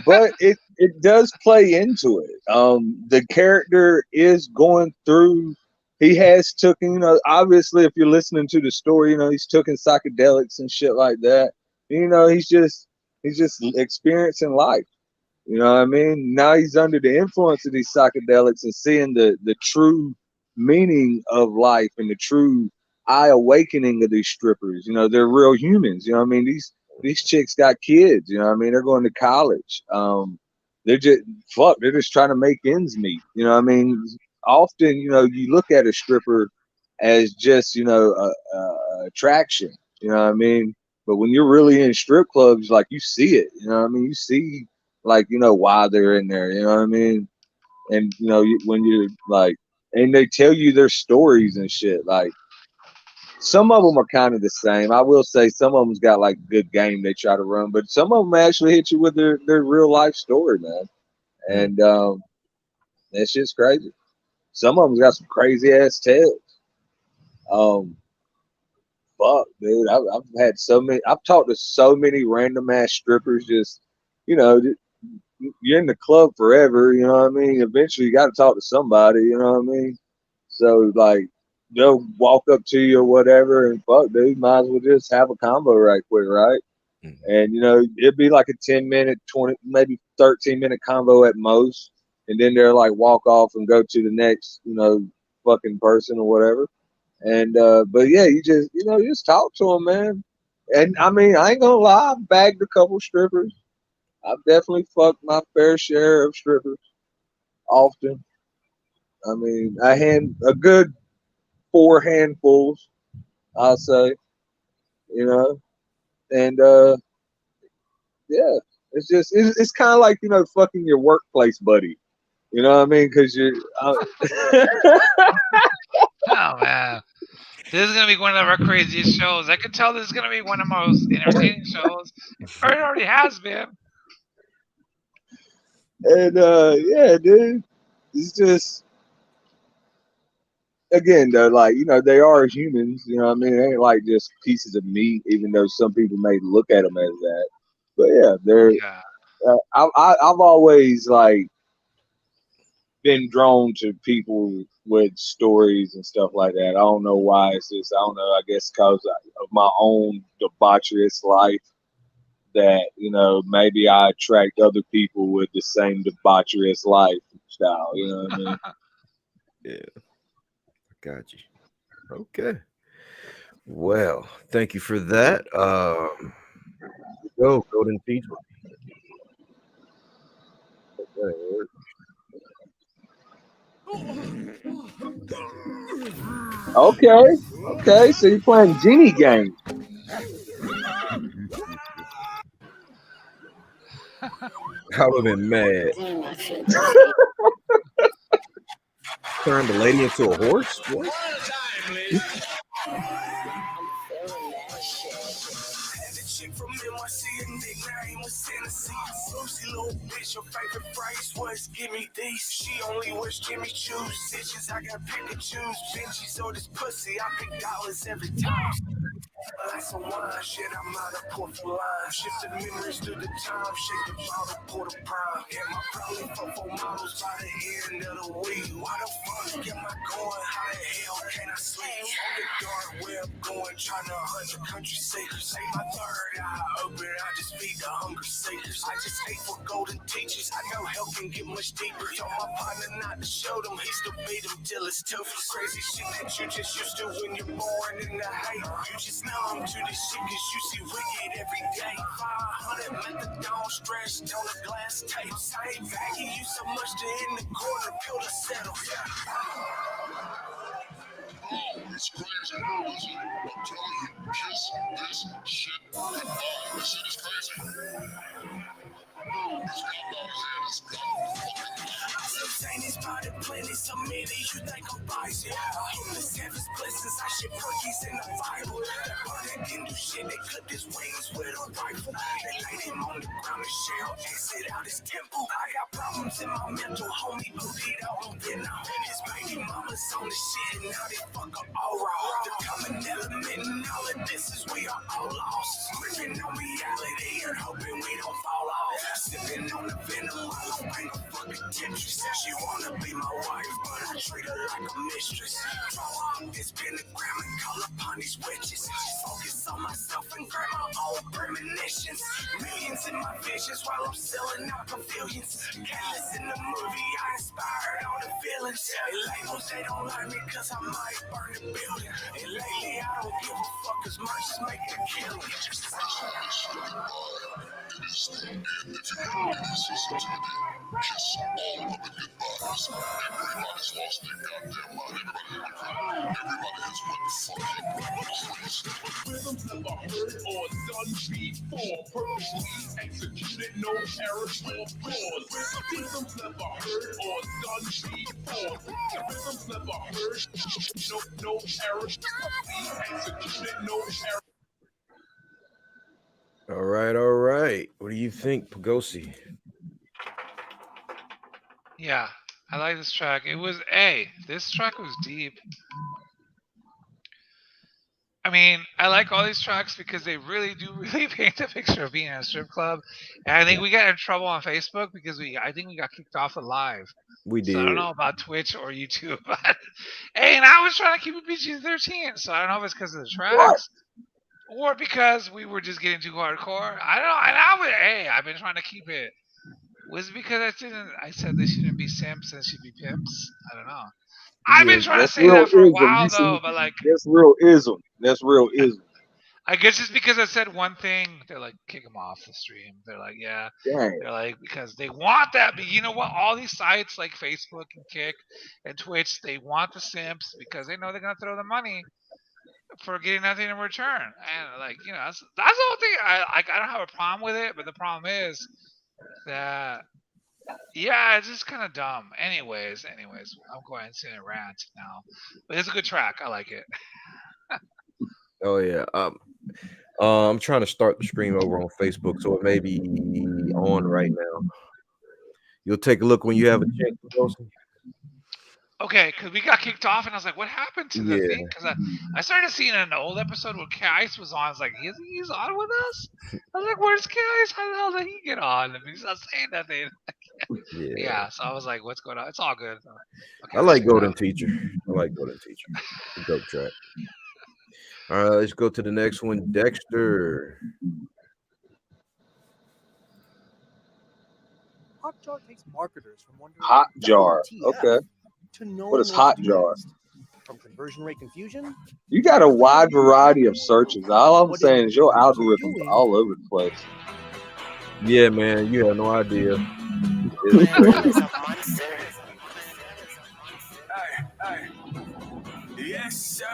But it does play into it. The character is going through. He has taken, obviously, if you're listening to the story, he's taking psychedelics and shit like that. He's just experiencing life. You know what I mean? Now he's under the influence of these psychedelics and seeing the true meaning of life and the true eye awakening of these strippers. They're real humans. You know what I mean? These chicks got kids. You know what I mean? They're going to college. They're just trying to make ends meet. You know what I mean? Often, you look at a stripper as just, attraction. You know what I mean? But when you're really in strip clubs, like you see it. You know what I mean? You see like why they're in there, you know what I mean? And when you're like, and they tell you their stories and shit, like some of them are kind of the same. I will say some of them's got like good game they try to run, but some of them actually hit you with their real life story, man. And that shit's crazy. Some of them's got some crazy ass tales. Fuck, dude, I've had so many. I've talked to so many random ass strippers. Just you're in the club forever, you know what I mean? Eventually you got to talk to somebody, you know what I mean? So like they'll walk up to you or whatever and fuck, dude, might as well just have a combo right quick, right? And it'd be like a 10-minute, 20, maybe 13-minute combo at most, and then they're like walk off and go to the next, fucking person or whatever. And but yeah, you just talk to them, man. And I mean, I ain't gonna lie, I've bagged a couple strippers. I've definitely fucked my fair share of strippers often. I mean, I had a good 4 handfuls, I'll say, and yeah, it's kind of like fucking your workplace buddy, you know what I mean? Because you're. Oh man, this is gonna be one of our craziest shows. I can tell this is gonna be one of the most entertaining shows. Or it already has been. And yeah, dude, it's just again though, like they are humans. You know what I mean? They ain't like just pieces of meat, even though some people may look at them as that. But yeah, they're. Yeah. I've always like been drawn to people with stories and stuff like that. I don't know why. It's just I don't know. I guess because of my own debaucherous life. that, you know, maybe I attract other people with the same debaucherous lifestyle. You know what I mean? Yeah, I got you. Okay. Well, thank you for that. Go, Golden Teacher. Okay. So you're playing genie games. I would have been mad. Turned the lady into a horse? What? From NYC, and nickname was Tennessee. Lucy, little bitch, your favorite phrase was give me these. She only wears Jimmy Choo's. Stitches, I got Pikachu's. Benji, so this pussy, I pick dollars every time. Like some wine, shit, I'm out of port for line. Shift the memories through the time, shake the bottle, pour the prime. Yeah, my probably for 4 models by the end of the week. Why the fuck am I going? How the hell can I sleep? On the dark web going, trying to hunt the country secrets. Say my third eye open, I just feed the hungry seekers. I just hate for golden teachers. I know hell can get much deeper. Told my partner not to show them, he still beat them till it's tough. Crazy shit that you just used to when you're born in the hate. You just know I'm to this shit cause you see wicked every day. 500 methadone stretched on a glass tape. I ain't bagging you so much to in the corner, pill to settle. It's crazy. I'm telling you, kiss this shit. This shit is crazy. Chinese potted plenty, so many you think I'm wise, yeah. Homeless heaven's blessings, I shit cookies in the Bible. That bird didn't do shit, they clipped his wings with a rifle. They laid him on the ground and shell exit out his temple. I got problems in my mental, homie, OD'd out on Vietnam. His baby mama's on the shit, and now they fuck up all raw. The common element in all of this is we are all lost. Gripping on reality and hoping we don't fall off. Sipping on the venom while I'm paying a fucking Tetris. She wanna be my wife, but I treat her like a mistress. Draw on this pentagram and call upon these witches. Focus on myself and grab my own premonitions. Millions in my visions while I'm selling out pavilions. Callous in the movie, I inspired all the villains. And labels, they don't like me cause I might burn the building. And lately I don't give a fuck as much as make the killing. Everybody's lost their goddamn mind. Everybody has what the fuck. Rhythms never heard or done before. Purposely executed, no errors or flaws. Rhythms never heard or done before. Rhythms never heard, no errors. Executed, no errors. All right. What do you think, Pagosi? Yeah, I like this track. This track was deep. I mean, I like all these tracks because they really do paint a picture of being in a strip club. And I think we got in trouble on Facebook because I think we got kicked off of live. We did. So I don't know about Twitch or YouTube. But, and I was trying to keep it PG-13, so I don't know if it's because of the tracks or because we were just getting too hardcore. I don't know. And I've been trying to keep it. Was it because I said they shouldn't be simps and should be pimps? I don't know. I've been trying to say that for a while though, but like that's real ism. I guess it's because I said one thing, they're like kick them off the stream. They're like, yeah. Dang. They're like because they want that, but you know what? All these sites like Facebook and Kick and Twitch, they want the simps because they know they're gonna throw the money for getting nothing in return. And like, you know, that's the whole thing. I don't have a problem with it, but the problem is that it's just kind of dumb. Anyways, I'm going to rant now, but it's a good track. I like it. Oh yeah. I'm trying to start the stream over on Facebook, so it may be on right now. You'll take a look when you have a chance. Okay, because we got kicked off, and I was like, "What happened to the thing?" Because I started seeing an old episode where K-Ice was on. I was like, "He's on with us?" I was like, "Where's K-Ice? How the hell did he get on? If he's not saying nothing." Yeah. So I was like, "What's going on?" It's all good. Okay, I like Golden Teacher. Dope track. All right, let's go to the next one, Dexter. Hotjar takes marketers from wondering Hotjar. WTF Okay. to knowing What is what to do Hotjar? next. From conversion rate confusion. You got a wide variety of searches. All I'm saying is your individuals are algorithm's doing. all over the place. Yeah, man, you have no idea. Hey, yes, sir.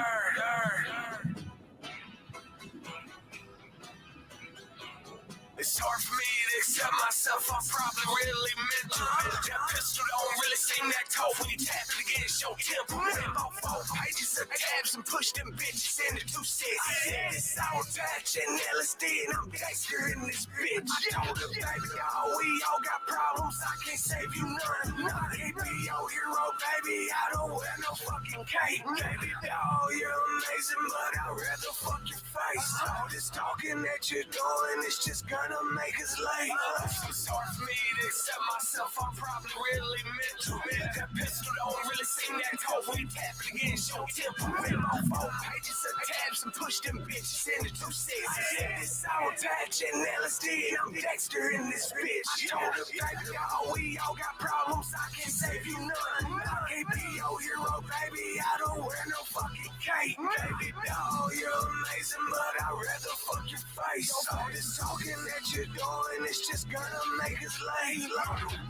It's hard for me to accept myself. I'm probably really mental. That pistol don't really seem that tough when you tap it against your temple. About 4 pages of tabs and push them bitches into 2 sets. It's all touch and LSD and I'm Dexter in this bitch. I told her, baby, we all got problems. I can't save you none. I can't be your hero, baby. I don't wear no fucking cape. Baby, dog, you're amazing, but I'd rather fuck your face. All this talking that you're doing is just gonna make us late. It's hard for me to accept myself. I'm probably really mental. That pistol don't really seem that tough when you tap it against your temple. About 4 pages of tabs and push them bitches into 2 sets. It's all touch and LSD and I'm Dexter in this bitch. I told her, baby, we all got problems. I can't save you none. I can't be your hero, baby. I don't wear no fucking cape. Baby, dog, you're amazing, but I'd rather fuck your face. All this talking that you're doing is just gonna make us late.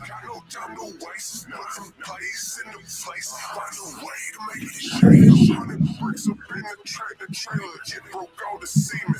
Got no time to waste. Some place in the place. Find a way to make it change. 100 bricks up in the trailer. Get broke all the semen.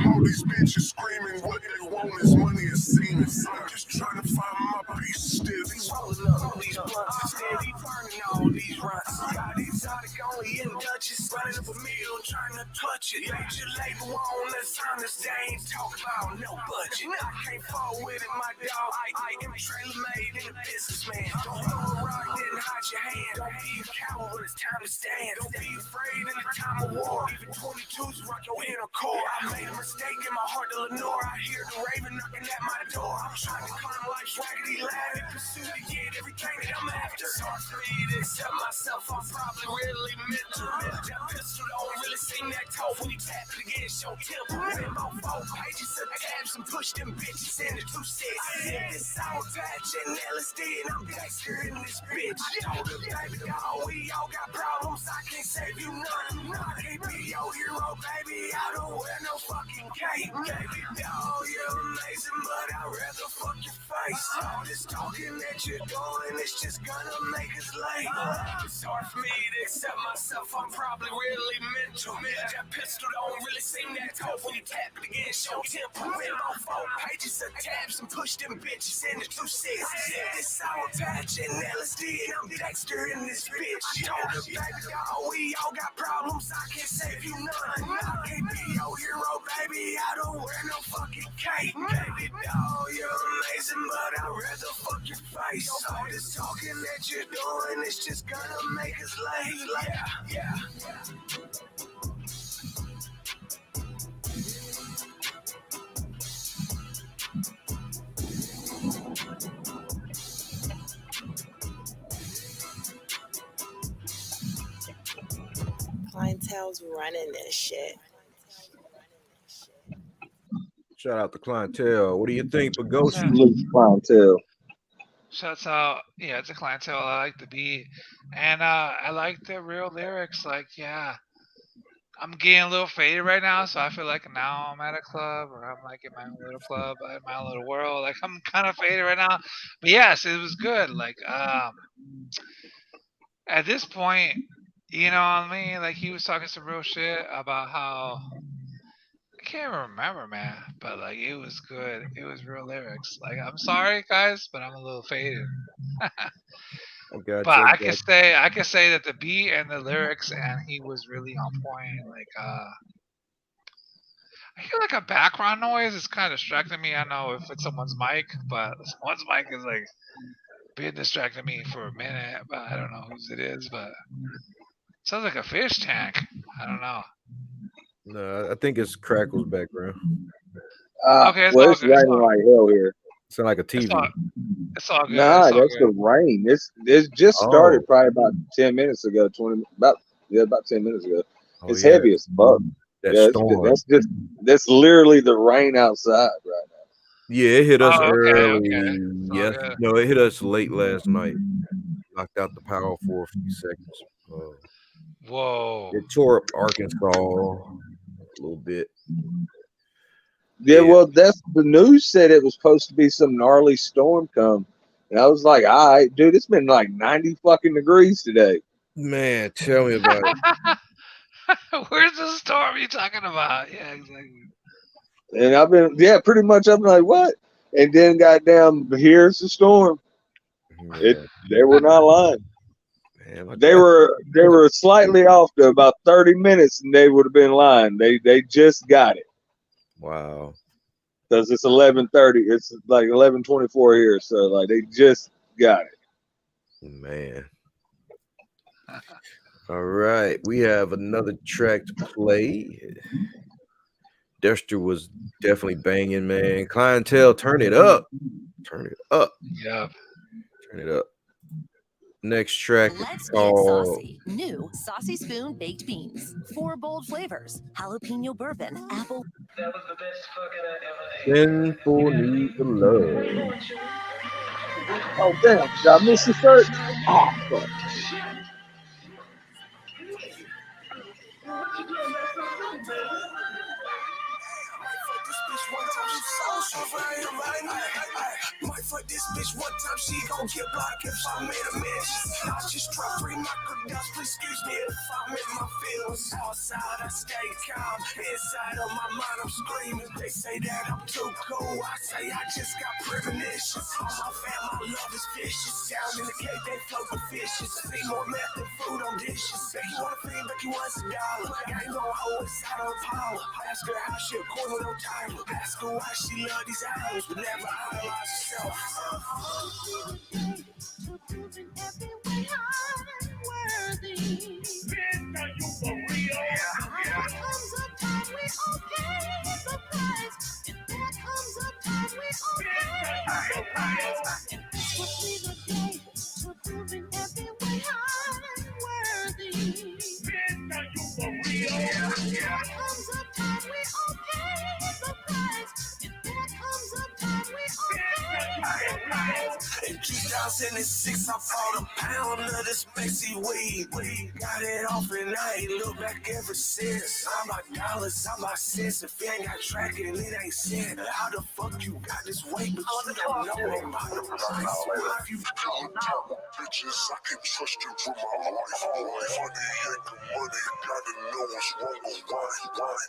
All these bitches screaming what they want is money and semen. I'm just trying to find my piece still. He's rolling up these blunts, steady burning all these runs. Got exotic only in Dutchess, running up a meal, trying to touch it. Major label on the signs, they ain't talk about no budget. I can't fall with it, my dog. I am trailer made in a businessman. Don't throw a rock, then hide your hand. Don't be a coward when it's time to stand. Don't be afraid in the time of war. Even 22s rock your inner core. I made a mistake in my heart to Lenore. I hear the raven knocking at my door. I'm trying to climb life's raggedy ladder, pursue to get everything that I'm after. It's hard for me to accept myself. I'm probably really mental. That pistol don't really seem that tough when you tap it against your temple. About 4 pages of tabs and push them bitches into 2 sets. It's all touch and LSD and I'm Dexter in this bitch. I told her, baby, we all got problems. I can't save you none. I can't be your hero, baby. I don't wear no fucking cape. Baby, dog, you're amazing, but I'd rather fuck your face. All this talking that you're doing is just gonna make us late. It's hard for me to accept myself. I'm probably really mental. That pistol don't really seem that tough when you tap it against your temple. About 4 pages of tabs and push them bitches into 2 sets. It's all touch and LSD and I'm Dexter in this bitch. I told her, baby, we all got problems. I can't save you none. I can't be your hero, baby. I don't wear no fucking cape. Baby, dog, you're amazing, but I'd rather fuck your face. All this talking that you're doing is just gonna make us late. Yeah. Clientele's running this shit. Shout out to clientele. What do you think, Pagosi? Clientele. Shouts out, yeah, it's a clientele. I like the beat, and I like the real lyrics. Like, yeah, I'm getting a little faded right now, so I feel like now I'm at a club or I'm like in my own little club, in my own little world. Like I'm kind of faded right now, but yes, it was good. Like, at this point, you know what I mean? Like he was talking some real shit about how. I can't remember, man, but like it was good. It was real lyrics. Like I'm sorry, guys, but I'm a little faded. But I can say that the beat and the lyrics, and he was really on point. Like I hear like a background noise. It's kind of distracting me. I know if it's someone's mic, but someone's mic is like been distracting me for a minute. But I don't know whose it is. But it sounds like a fish tank. I don't know. No, I think it's Crackle's background. Okay, it's raining like hell here. Sound like a TV. It's all good. Nah, it's all that's good. the rain. This just started probably about 10 minutes ago. About 10 minutes ago. It's heavy as fuck. That's literally the rain outside right Yeah, it hit us Oh, okay. early. It's all Yes, good. no, it hit us late last night. Knocked out the power for a few seconds. Whoa. It tore up Arkansas a little bit. Yeah, well, that's the news said it was supposed to be some gnarly storm come, and I was like, all right, dude, it's been like 90 fucking degrees today. Man, tell me about it. Where's the storm you talking about? Yeah, exactly. And I've been, yeah, pretty much. I'm like, what? And then goddamn, here's the storm. They were not lying. Man, They were slightly off to about 30 minutes, and they would have been lying. They just got it. Wow. Because it's 11:30. It's like 11:24 here, so like they just got it. Man. All right, we have another track to play. Dexter was definitely banging, man. Clientele, turn it up. Turn it up. Yeah. Turn it up. Next track Let's is get called saucy. New Saucy Spoon baked beans. 4 bold flavors: jalapeno bourbon, apple. That was the best fucking I ever ate. Sinful Need to Love. Oh damn! Did I miss the shirt? Oh fuck! Might fuck this bitch one time, she gon' get blocked if I made a miss. I just dropped 3 microdose, please excuse me if I'm in my feelings. Outside I stay calm, inside of my mind I'm screaming. They say that I'm too cool, I say I just got premonitions. All my fam, my love is vicious. Down in the cave, they float the fishes. See more meth than food on dishes. Becky want a fiend, Becky wants $1. I ain't gon' hold inside her power. Ask her how she a queen with no title. Ask her why she love these albums, but never idolize herself. In 2006, I bought a pound of this Mexi weed. Got it off and I ain't looked back ever since. I'm about dollars, I'm about cents. If you ain't got tracking, it ain't sin. How the fuck you got this weight, but you don't know about the price? If you don't know, bitches, I can trust you with my life. Money ain't the money, gotta know what's wrong or why.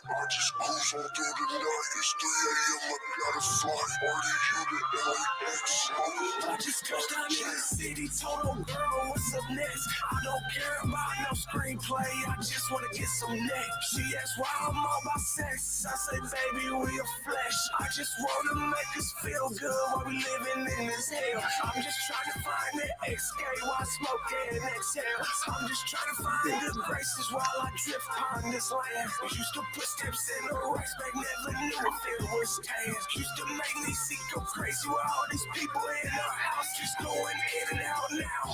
I just cruise on through the night. It's 3 a.m. I gotta fly. Party unit, LAX, smoke. I just touched down in the city, told them, girl, what's up next? I don't care about no screenplay, I just wanna get some neck. She asked why I'm all about sex. I say, baby, we are flesh. I just wanna make us feel good while we living in this hell. I'm just trying to find the escape while I smoke and exhale. I'm just trying to find the graces while I drift on this land. Used to put steps in the racks back, never knew if it was stands. Used to make me see go crazy with all these people in the house just going in and out now.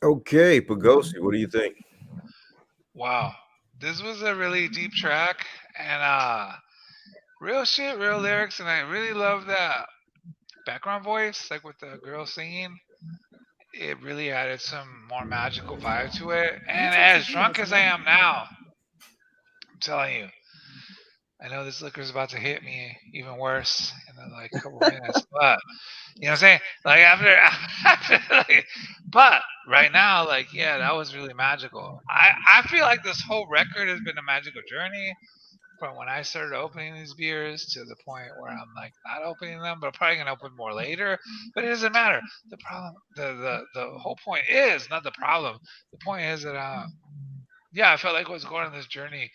Okay, Pagosi, what do you think? Wow. This was a really deep track and real shit, real lyrics, and I really love that background voice, like with the girl singing. it really added some more magical vibe to it. And as drunk as I am now, I'm telling you, I know this liquor's about to hit me even worse in like a couple minutes, but you know what I'm saying? Like after but right now, like, yeah, that was really magical. I feel like this whole record has been a magical journey from when I started opening these beers to the point where I'm like not opening them, but I'm probably gonna open more later. But it doesn't matter. The problem, the whole point is not the problem. The point is that yeah, I felt like I was going on this journey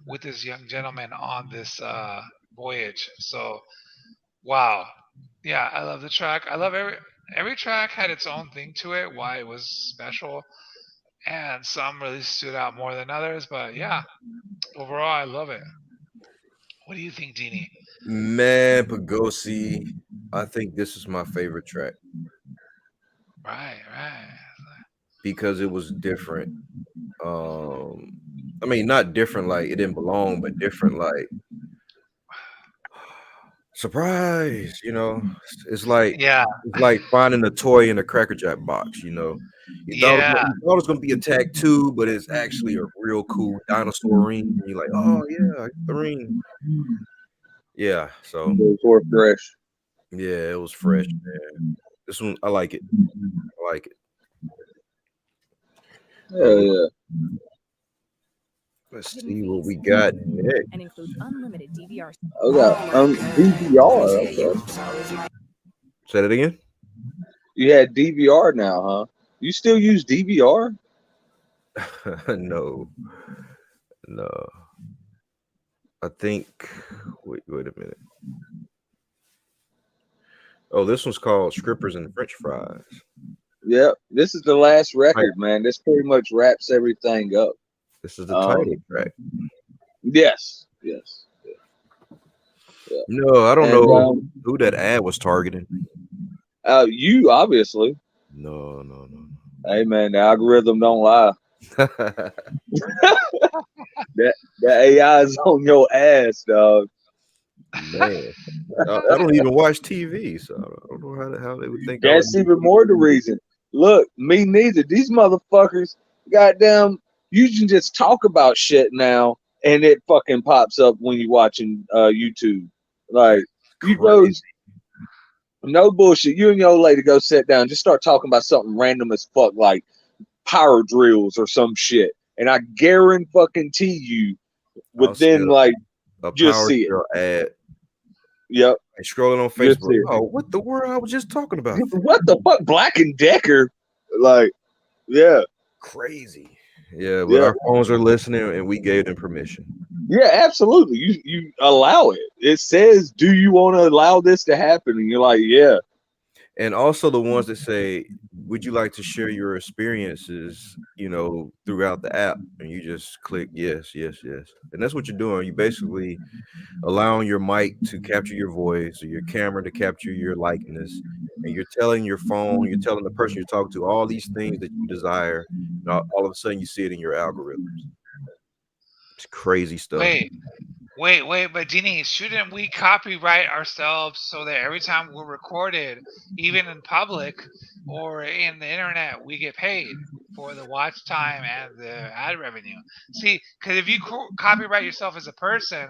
with this young gentleman on this voyage. So wow, yeah, I love the track. I love every track had its own thing to it, why it was special, and some really stood out more than others. But yeah, overall, I love it. What do you think, Dini? Man, Pagosi, I think this is my favorite track Right. because it was different. I mean, not different like it didn't belong, but different like surprise. It's like Yeah. it's like finding a toy in a Cracker Jack box. You thought Yeah. it was gonna be a tag two, but it's actually a real cool dinosaur ring, and you're like, oh yeah, the ring. Yeah, so Those were fresh. yeah, it was fresh, man. This one, I like it. I like it. Yeah. Let's see what we got next. And includes unlimited DVR. I got DVR. Okay. Say that again. You had DVR now, huh? You still use DVR? No. I think. Wait a minute. Oh, this one's called Strippers and French Fries. Yep. This is the last record, man. This pretty much wraps everything up. This is the title track. Yes. Yeah. No, I don't know who that ad was targeting. You obviously. No. Hey man, the algorithm don't lie. that AI is on your ass, dog. Man, I don't even watch TV, so I don't know how they would think. That's even more the reason. Look, me neither. These motherfuckers, goddamn, you can just talk about shit now, and it fucking pops up when you're watching YouTube. Like, you go, no bullshit. You and your old lady go sit down, just start talking about something random as fuck, like power drills or some shit, and I guarantee you, within like just see it. Ad. Yep. And scrolling on Facebook. Oh, what the world? I was just talking about. What the fuck, Black and Decker? Like, yeah, crazy. Yeah, but our phones are listening, and we gave them permission. Yeah, absolutely. You allow it. It says, "Do you want to allow this to happen?" And you're like, "Yeah." And also the ones that say, "Would you like to share your experiences?" Throughout the app, and you just click yes, and that's what you're doing. You basically allowing your mic to capture your voice or your camera to capture your likeness, and you're telling your phone, you're telling the person you're talking to all these things that you desire, and all of a sudden you see it in your algorithms. It's crazy stuff. Wait, but Dini, shouldn't we copyright ourselves so that every time we're recorded, even in public or in the internet, we get paid for the watch time and the ad revenue? See, because if you copyright yourself as a person,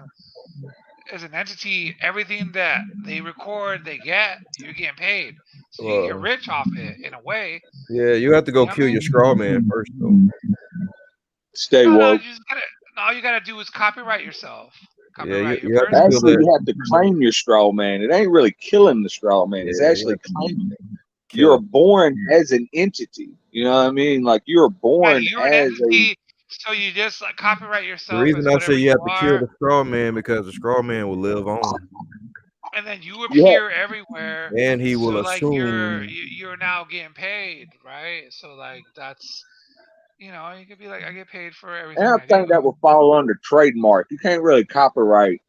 as an entity, everything that they record, you're getting paid. So you get rich off it in a way. Yeah, you have to go kill your straw man first, though. Stay woke. All you gotta do is copyright yourself. You have to claim your straw man. It ain't really killing the straw man. It's actually claiming it. You're born as an entity. You know what I mean? Like you're born you're as an entity, so you just like copyright yourself. The reason I say you have to kill the straw man because the straw man will live on. And then you appear everywhere, and he will assume you're now getting paid, right? So like that's. You could be like, I get paid for everything. And I think that would fall under trademark. You can't really copyright.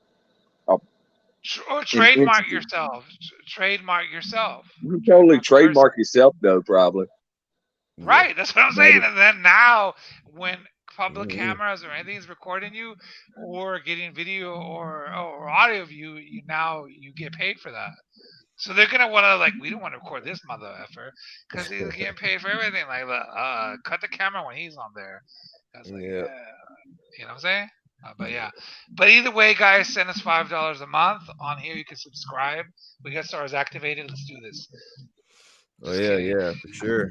Or trademark yourself. Trademark yourself. You can totally trademark yourself, though, probably. Right, that's what I'm saying. And then now, when public cameras or anything's recording you, or getting video or audio of you, you get paid for that. So they're gonna want to, like, we don't want to record this mother effer because he's getting paid for everything. Like, cut the camera when he's on there. I was like, Yeah. you know what I'm saying? But yeah, but either way, guys, send us $5 a month. On here, you can subscribe. We got stars activated. Let's do this. Oh yeah, yeah, for sure.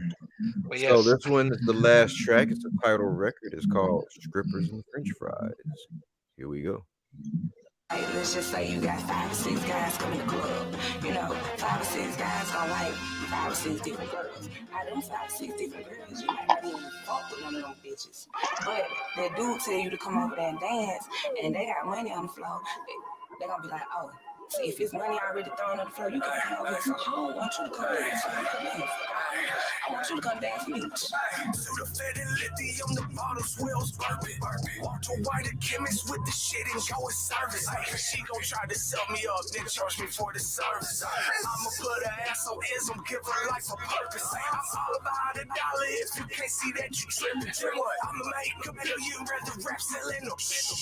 But So yes. this one is the last track. It's a title record. It's called "Strippers and French Fries." Here we go. Hey, let's just say you got 5 or 6 guys come in the club. You know, 5 or 6 guys gonna like 5 or 6 different girls. Out of them 5 or 6 different girls, you might not even fuck with none of them bitches. But that dude tell you to come over there and dance, and they got money on the floor. They gonna be like, oh, see, if it's money already thrown on the floor, you can come over here. So I don't want you to come dance for me. I want you to come dance for me. Sudafed and lithium, the bottles wheels burping. Walter White, a chemist with the shit and go in service. She gon' try to sell me up, then charge me for the service. I'ma put her ass on ism, give her life a purpose. I'm all about $1. If you can't see that, you trippin'. I'ma make $1 million, rather rap selling or business.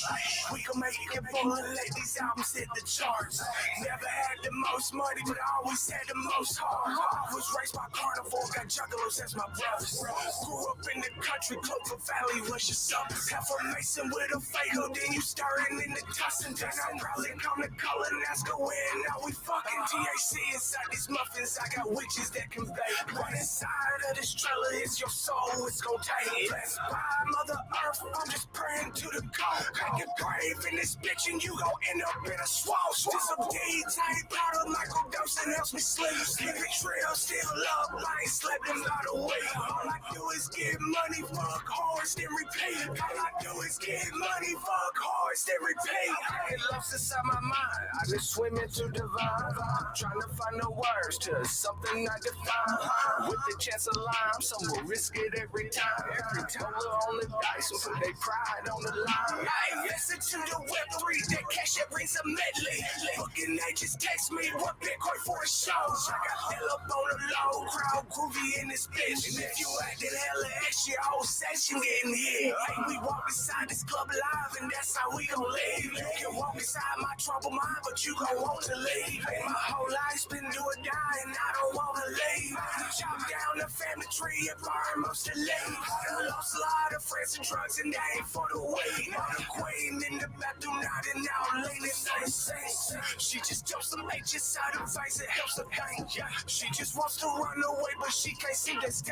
We can make it full and let these albums hit the charts. Never had the most money, but I always had the most heart. I was raised by carnivore, got juggalos as my brothers. Grew up in the country, Clover Valley, what's your suburbs? Half a Mason with a Fago, then you stirring in the tussin'. Then I probably come to color and ask her when. Now we fucking THC inside these muffins. I got witches that can bake. Right inside of this trailer is your soul, it's gon' take. Blessed by Mother Earth, I'm just praying to the God. Make a grave in this bitch and you gon' end up in a swamp. This a D-type powder, Michael Dawson helps me sleep. Keep it real, still up, I ain't slept in about a week. All I do is get money, fuck horse, then repeat. All I do is get money, fuck horse, then repeat. It lost inside my mind, I just swim into divine. Trying to find the words to something I define. With the chance of lime, some will risk it every time. Every time we're on the dice, so put their pride on the line. I invested to the Web3, that cash that brings a medley. Fucking they just text me, what Bitcoin for a show. I got hell up on the low, crowd groovy in this bitch. And if you acting hella extra, whole session getting hit. Hey, we walk inside this club live, and that's how we gon' live. You can walk inside my troubled mind, but you gon' want to leave. Hey, my whole life's been do or die, and I don't wanna leave. Chop down the family tree and burn most of the leaves. I lost a lot of friends and drugs, and that ain't for the weed. I'm the queen in the bathroom, nodding out, leaning on the saints. She just dumps some H's out of face, it helps the pain. She just wants to run away, but she can't seem to stay.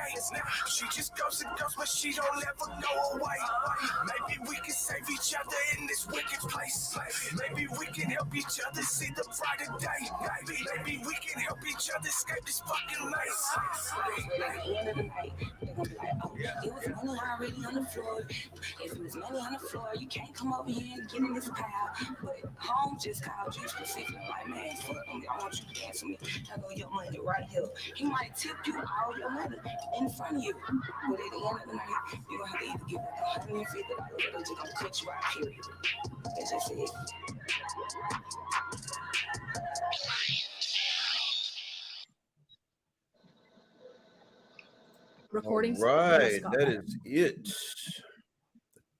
She just goes and goes, but she don't ever go away. Maybe we can save each other in this wicked place. Maybe we can help each other see the brighter day. Maybe we can help each other escape this fucking maze. At the end of the night, they're gonna be like, oh, it was money already on the floor. If it was money on the floor, you can't come over here and get in this pile. But home just called you specifically, like, man, fuck me, I want you to dance with me. I go, your money right here. He might tip you all your money in front of you. But at the end of the night, you're gonna have to either give up $150 or they're just gonna cut you out, period. That's just it. Recording. Right, that is it. The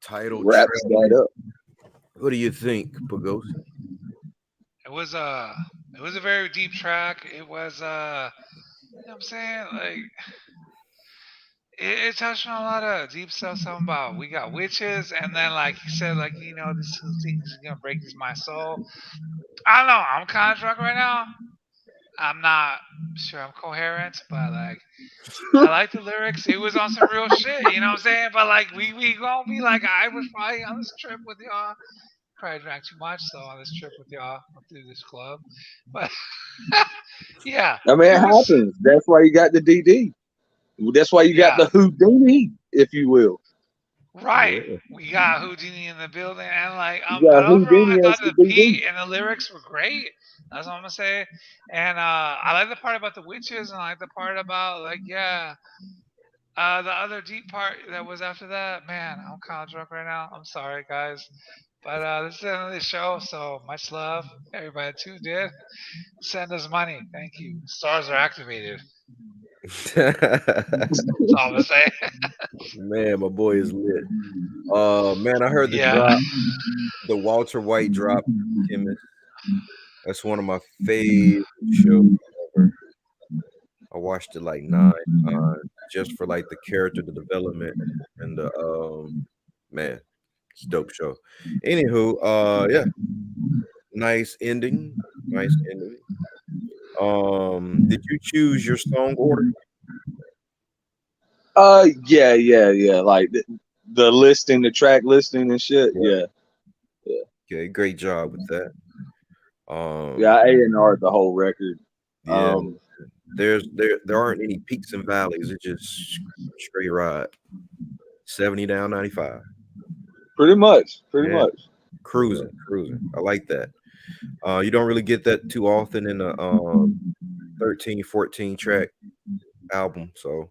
title Wraps that up. What do you think, Pagos? It was a very deep track. It was you know what I'm saying? Like it touched on a lot of deep stuff, something about we got witches, and then like he said, like, you know, this thing is gonna break my soul. I don't know, I'm kinda drunk right now. I'm not sure I'm coherent, but like I like the lyrics. It was on some real shit, you know what I'm saying? But like we gonna be like, I was probably on this trip with y'all. Probably drank too much, so on this trip with y'all through this club. But yeah. I mean, it happens. That's why you got the DD. That's why you got the Houdini, if you will. Right. Yeah. We got Houdini in the building, and like but overall, I thought the beat and the lyrics were great. That's what I'm gonna say. And I like the part about the witches, and I like the part about like the other deep part that was after that. Man, I'm kind of drunk right now. I'm sorry, guys. But this is the end of the show, so much love. Everybody tuned in. Send us money. Thank you. Stars are activated. That's all I'm saying. Man, my boy is lit. Man, I heard the drop, the Walter White drop, Chemist. That's one of my favorite shows watched it like 9 times just for like the character, the development, and the man, it's a dope show. Anywho, yeah, nice ending. Nice ending. Did you choose your song order? Yeah. Like the listing, the track listing and shit. Yeah. Okay, great job with that. Yeah, I A&R'd the whole record. Yeah, there aren't any peaks and valleys. It's just straight ride. 70 down 95. Pretty much. Cruising. I like that. You don't really get that too often in a 13, 14 track album. So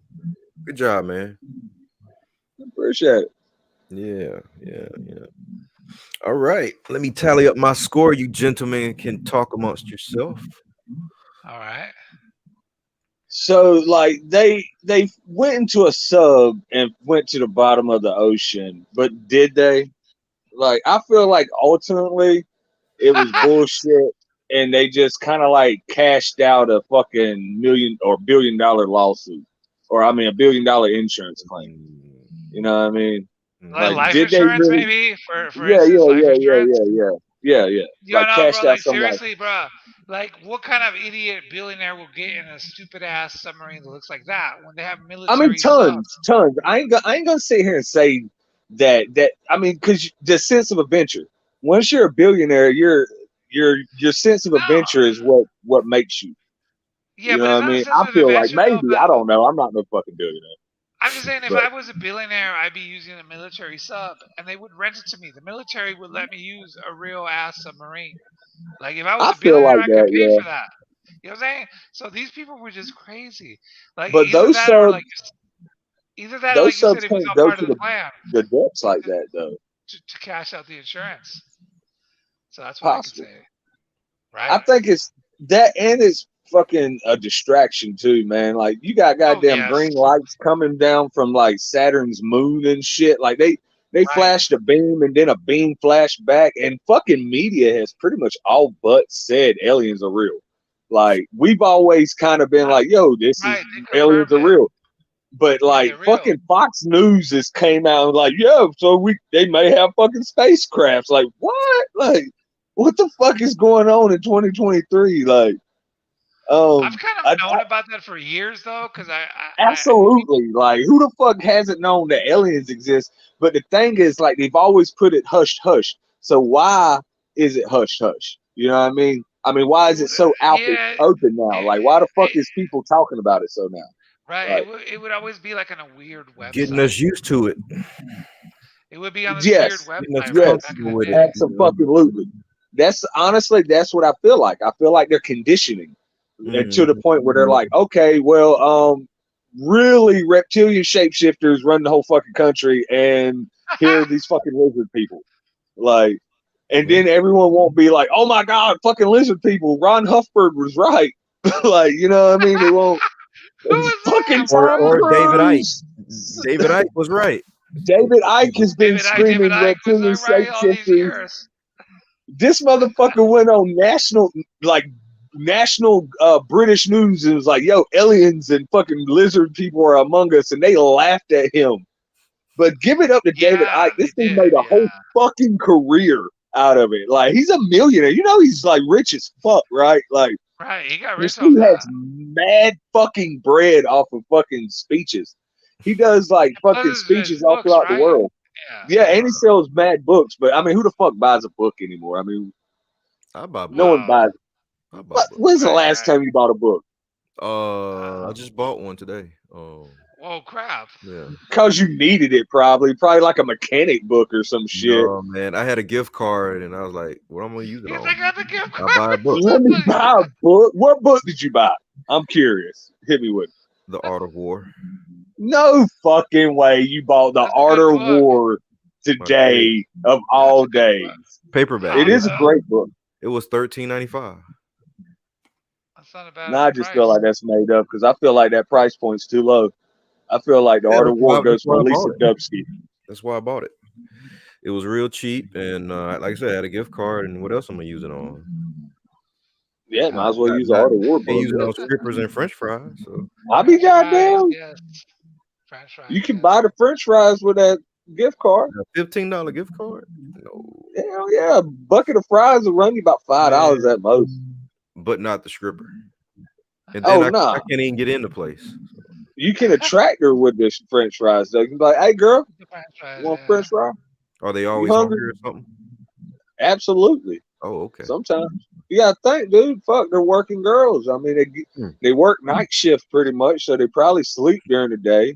good job, man. Appreciate it. Yeah. All right. Let me tally up my score. You gentlemen can talk amongst yourself. All right. So like they went into a sub and went to the bottom of the ocean, but did they? Like I feel like ultimately it was bullshit and they just kind of like cashed out a fucking $1 or $1 billion lawsuit. Or I mean $1 billion insurance claim. You know what I mean? Like life did insurance, they really, maybe for instance, life insurance. Yeah. You Like know, cashed bro, out like some like seriously, bro. Like, what kind of idiot billionaire will get in a stupid ass submarine that looks like that when they have I military mean subs? tons. I ain't gonna sit here and say that I mean because the sense of adventure. Once you're a billionaire, your sense of adventure is what makes you. Yeah, You but know it's what I not a mean? sense I of feel like adventure though. maybe But I don't know. I'm not no fucking billionaire. I'm just saying, if But I was a billionaire, I'd be using a military sub, and they would rent it to me. The military would let me use a real ass submarine. Like if I was I a feel billionaire, like I could that, pay yeah. for that. You know what I'm saying? So these people were just crazy. Like But either those that or like subs, you said, it was all go part of to the plan the depths like that though. to cash out the insurance. So that's what I could Possible. say, I right? think it's that, and it's fucking a distraction too, man. Like you got Oh goddamn yes, green lights coming down from like Saturn's moon and shit. Like they right. flashed a beam and then a beam flashed back, and fucking media has pretty much all but said aliens are real. Like we've always kind of been like, yo, this is Right, they aliens confirmed are it. real. But Yeah, like they're real. fucking Fox News has came out and like, yeah, so they may have fucking spacecrafts. Like what? Like what the fuck is going on in 2023? Like, I've kind of I known about that for years though, because absolutely like who the fuck hasn't known that aliens exist? But the thing is, like, they've always put it hush hush. So why is it hush hush? You know what I mean? I mean, why is it so yeah, open now? Like, why the fuck is people talking about it so now? right. Like, It would always be like on a weird Getting website. us used to it. It would be on this weird yes, Getting us website, right? Back in comfortable the with it. day. absolutely. That's honestly that's what I feel like. I feel like they're conditioning to the point where they're like, okay, well, really, reptilian shapeshifters run the whole fucking country, and here are these fucking lizard people. Like, and then everyone won't be like, oh my god, fucking lizard people. Ron Hufford was right. Like, you know what I mean? They won't. Who was Fucking that? Tom Or David Icke. Cruise. David Icke was right. David Icke has been David screaming Icke was reptilian right all these shapeshifters. years. This motherfucker went on national British news and was like, yo, aliens and fucking lizard people are among us, and they laughed at him. But give it up to David Yeah, Icke. This they thing did. made a whole Yeah, fucking career out of it. Like, he's a millionaire. You know, he's like rich as fuck, right? Like, right. He got this rich off dude that. has mad fucking bread off of fucking speeches. He does like fucking Those are his speeches all books, throughout the right? world. Yeah. Yeah, and he sells mad books. But I mean, who the fuck buys a book anymore? I mean, I bought no one buys. When's the last time you bought a book? I just bought one today. Oh crap! Yeah. Cause you needed it, probably like a mechanic book or some shit. No, man, I had a gift card and I was like, what I'm gonna use it on? I got the gift I buy a book. Let me buy a book. What book did you buy? I'm curious. Hit me with it. The Art of War. No fucking way you bought the Art of War today of all days. Paperback. It is a great book. It was $13.95. That's not a bad Now I just price. feel like that's made up because I feel like that price point's too low. I feel like the Art of War goes for Lisa Dubsky. That's why I bought it. It was real cheap, and like I said, I had a gift card. And what else am I using on? Yeah, might as well use not all the war ain't book. using no strippers and French fries. So I be goddamn. Yes. French fries. You can buy the French fries with that gift card. a $15 gift card? No, Hell yeah, a bucket of fries will run you about $5 at most. but not the stripper. And Oh then no, I can't even get in the place. you can attract her with this French fries. Though you can be like, "Hey, girl, The French fries, you want yeah. French fry? Are they You always hungry?" hungry or something? Absolutely. Oh, okay. Sometimes you gotta think, dude. Fuck, they're working girls. I mean, they work night shift pretty much, so they probably sleep during the day.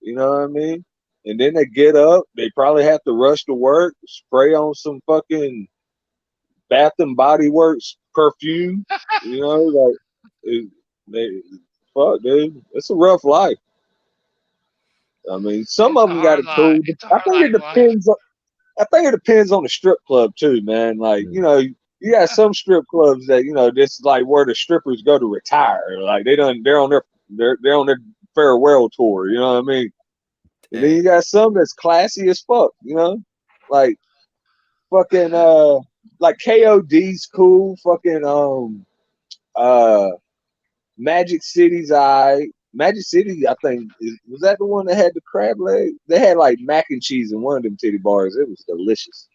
You know what I mean? And then they get up. They probably have to rush to work, spray on some fucking Bath and Body Works perfume. You know, like they fuck, dude. It's a rough life. I mean, some It's of a them got hard it life. cool. It's a I hard think it life. depends. I think it depends on the strip club too, man. Like, you know, you got some strip clubs that, you know, this is like where the strippers go to retire. Like they're on their farewell tour, you know what I mean? And then you got some that's classy as fuck, you know? Like fucking like KOD's cool, fucking uh Magic City's Magic City, I think, was that the one that had the crab leg? They had like mac and cheese in one of them titty bars. It was delicious.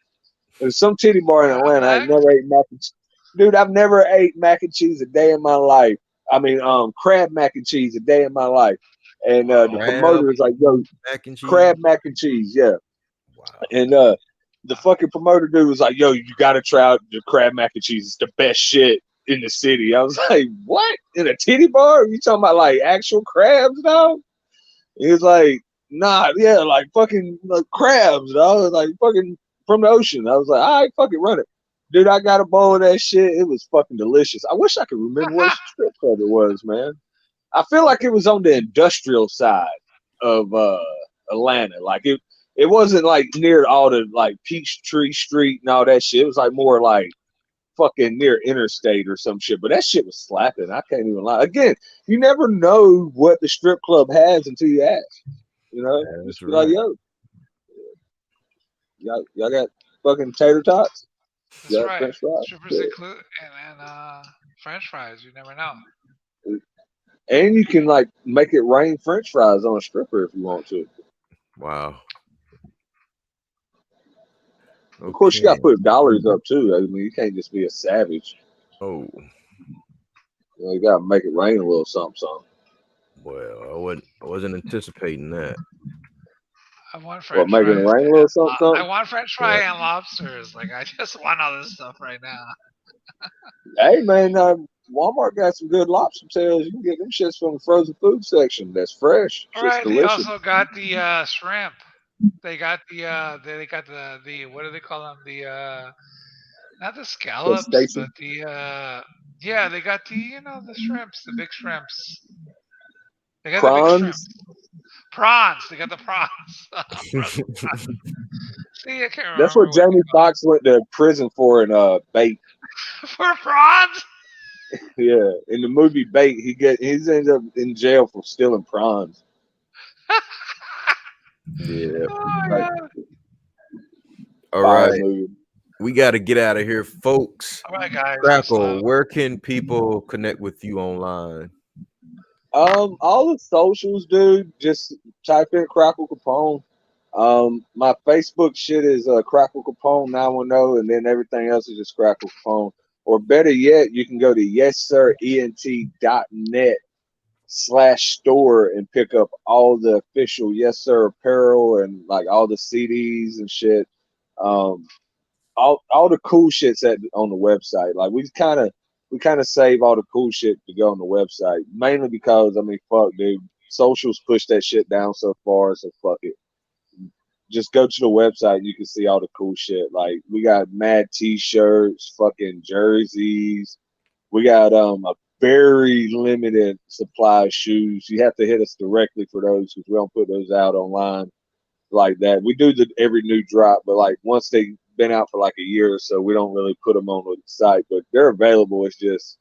There's some titty bar in Atlanta. I ain't never ate mac and cheese. Dude, I've never ate mac and cheese a day in my life. I mean, crab mac and cheese a day in my life. And the promoter is like, yo, mac and cheese. crab mac and cheese, yeah. Wow. And the fucking promoter dude was like, yo, you gotta try out the crab mac and cheese. It's the best shit in the city. I was like, what? In a titty bar? You talking about like actual crabs, dog? He was like, nah, yeah, like fucking crabs, dog. Like fucking from the ocean. I was like, all right, fucking run it. Dude, I got a bowl of that shit. It was fucking delicious. I wish I could remember what strip club it was, man. I feel like it was on the industrial side of Atlanta. Like it wasn't like near all the like Peachtree Street and all that shit. It was like more like fucking near interstate or some shit. But that shit was slapping. I can't even lie. Again, you never know what the strip club has until you ask. You know, just be like, yo, y'all got fucking tater tots. That's right. French fries. Strippers include and French fries. You never know. And you can like make it rain French fries on a stripper if you want to. Wow. Okay. Of course, you got to put dollars up too. I mean, you can't just be a savage. Oh. You got to make it rain a little something. Well, I wasn't anticipating that. I want French fries. Making it rain a little something? I want French fry and lobsters. Like I just want all this stuff right now. Hey man, Walmart got some good lobster tails. You can get them shits from the frozen food section. That's fresh. All right. They also got the shrimp. They got the what do they call them? The not the scallops, but the yeah, they got the the shrimps, the big shrimps. They got the big shrimps. Prawns. They got the prawns. See, I can't remember. That's what Jamie Foxx went to prison for in Bait. For prawns? Yeah, in the movie Bait, he's ended up in jail for stealing prawns. Yeah. Oh, all right. We got to get out of here, folks. All right, guys. Crackle, where can people connect with you online? All the socials, dude. Just type in Crackle Kapone. My Facebook shit is Crackle Kapone 910, and then everything else is just Crackle Kapone. Or better yet, you can go to YesSEREnt.net/store and pick up all the official Yes Sir apparel and like all the CDs and shit. All the cool shit's on the website. Like we kind of save all the cool shit to go on the website, mainly because I mean, fuck, dude, socials push that shit down so far, so fuck it. Just go to the website. You can see all the cool shit. Like we got mad T-shirts, fucking jerseys. We got a very limited supply of shoes. You have to hit us directly for those because we don't put those out online like that. We do every new drop, but like once they've been out for like a year or so, we don't really put them on the site. But they're available. It's just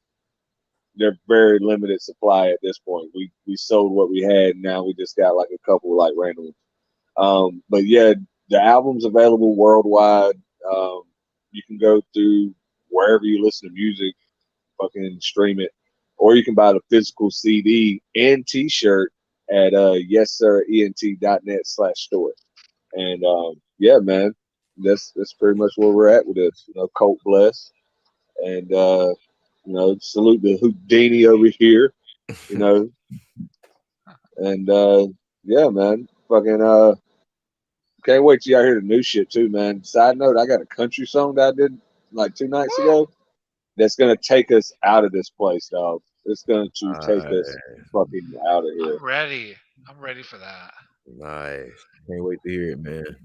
they're very limited supply at this point. We sold what we had. And now we just got like a couple like random. But yeah, the album's available worldwide. You can go through wherever you listen to music, fucking stream it, or you can buy the physical CD and T-shirt at YesSEREnt.net/store. And yeah, man, that's pretty much where we're at with this. You know, Colt bless, and you know, salute the Houdini over here. You know, and yeah, man, fucking can't wait till y'all hear the new shit too, man. Side note, I got a country song that I did like 2 nights ago that's gonna take us out of this place, dog. It's going to take us fucking out of here. I'm ready for that. Nice. Can't wait to hear it, man.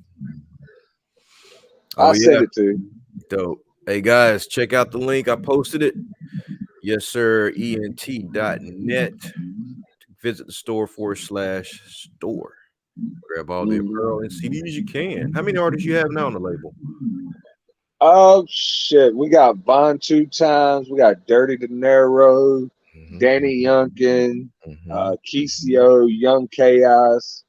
I'll send it to you. Dope. Hey guys, check out the link. I posted it. YesSEREnt.net. Visit the store/store. Grab all the apparel and CDs you can. How many artists you have now on the label? Oh shit, we got Von 2 Times, we got Dirty De Niro, Danny Youngkin, Kisio, Young Chaos,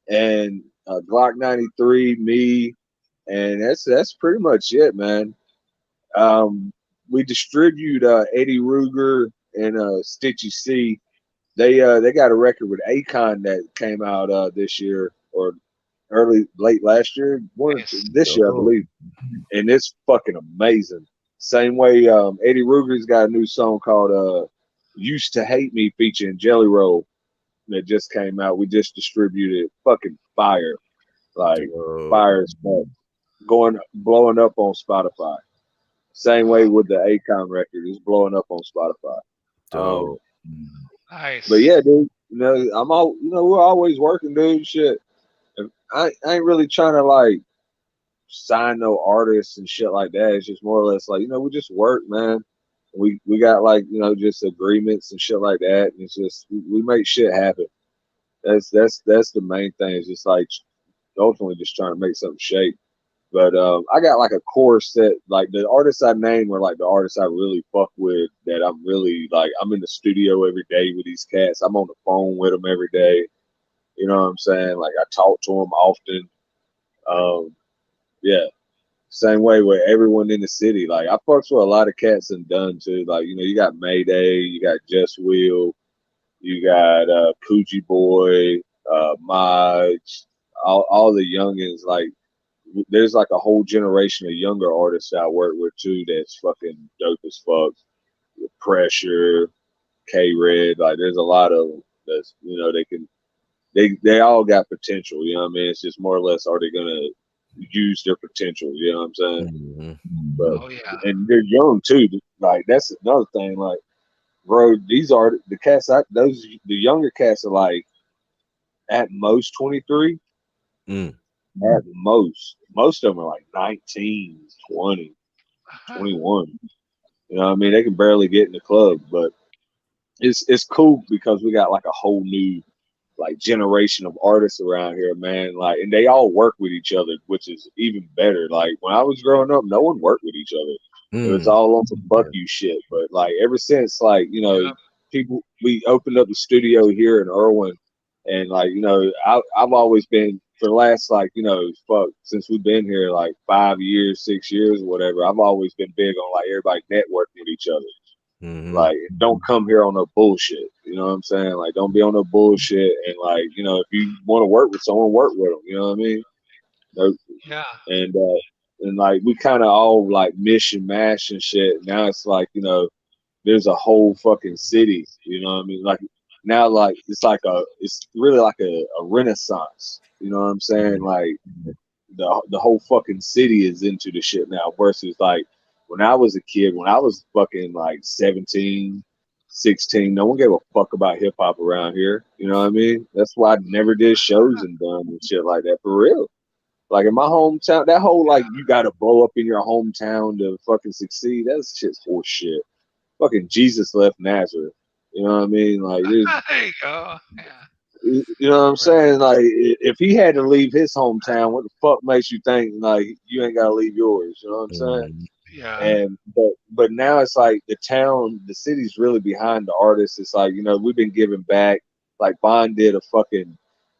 and Glock 93, me, and that's pretty much it, man. We distribute Eddie Ruger and Stitchy C. They got a record with Akon that came out this year or late last year, this year I believe, and it's fucking amazing. Same way Eddie Ruger's got a new song called "Used to Hate Me" featuring Jelly Roll that just came out. We just distributed fucking fire, like fire as fuck, blowing up on Spotify. Same way with the Akon record, it's blowing up on Spotify. Nice. But yeah, dude, you know, we're always working, dude. Shit, I ain't really trying to like sign no artists and shit like that. It's just more or less like, you know, we just work, man. We got like, you know, just agreements and shit like that, and it's just we make shit happen. That's the main thing. It's just like ultimately just trying to make something shake. But I got like a core set, like the artists I named were like the artists I really fuck with, that I'm really like, I'm in the studio every day with these cats. I'm on the phone with them every day. You know what I'm saying? Like I talk to them often. Yeah. Same way with everyone in the city. Like I fucks with a lot of cats and done too. Like, you know, you got Mayday, you got Just Will, you got Coochie Boy, Maj, all the youngins. Like there's like a whole generation of younger artists that I work with too that's fucking dope as fuck. Pressure, K Red, like there's a lot of them that's, you know, they all got potential, you know what I mean? It's just more or less, are they gonna use their potential, you know what I'm saying? But and they're young too. Like that's another thing. Like, bro, these are the cats. The younger cats are like at most 23. At most of them are like 19, 20, 21. You know what I mean? They can barely get in the club, but it's cool because we got like a whole new like generation of artists around here, man. Like, and they all work with each other, which is even better. Like when I was growing up, no one worked with each other. It was all on some fuck you shit. But like ever since, like, you know, we opened up the studio here in Erwin, and like, you know, I've always been, for the last, like, you know, since we've been here like 5 years, 6 years, or whatever, I've always been big on like everybody networking with each other. Like, don't come here on no bullshit. You know what I'm saying? Like, don't be on no bullshit. And like, you know, if you want to work with someone, work with them. You know what I mean? Yeah. And like, we kind of all like mish and mash and shit. Now it's like, you know, there's a whole fucking city. You know what I mean? Like now, like it's really like a renaissance. You know what I'm saying? Like the whole fucking city is into the shit now versus like when I was a kid, when I was fucking like 17, 16, no one gave a fuck about hip hop around here. You know what I mean? That's why I never did shows and done and shit like that, for real. Like in my hometown, that whole like you gotta blow up in your hometown to fucking succeed, that's shit's horse shit. Fucking Jesus left Nazareth. You know what I mean? Like There you go. Yeah. You know what I'm saying? Like, if he had to leave his hometown, what the fuck makes you think like you ain't gotta leave yours? You know what I'm saying? Yeah. And but now it's like the city's really behind the artists. It's like, you know, we've been giving back. Like Bond did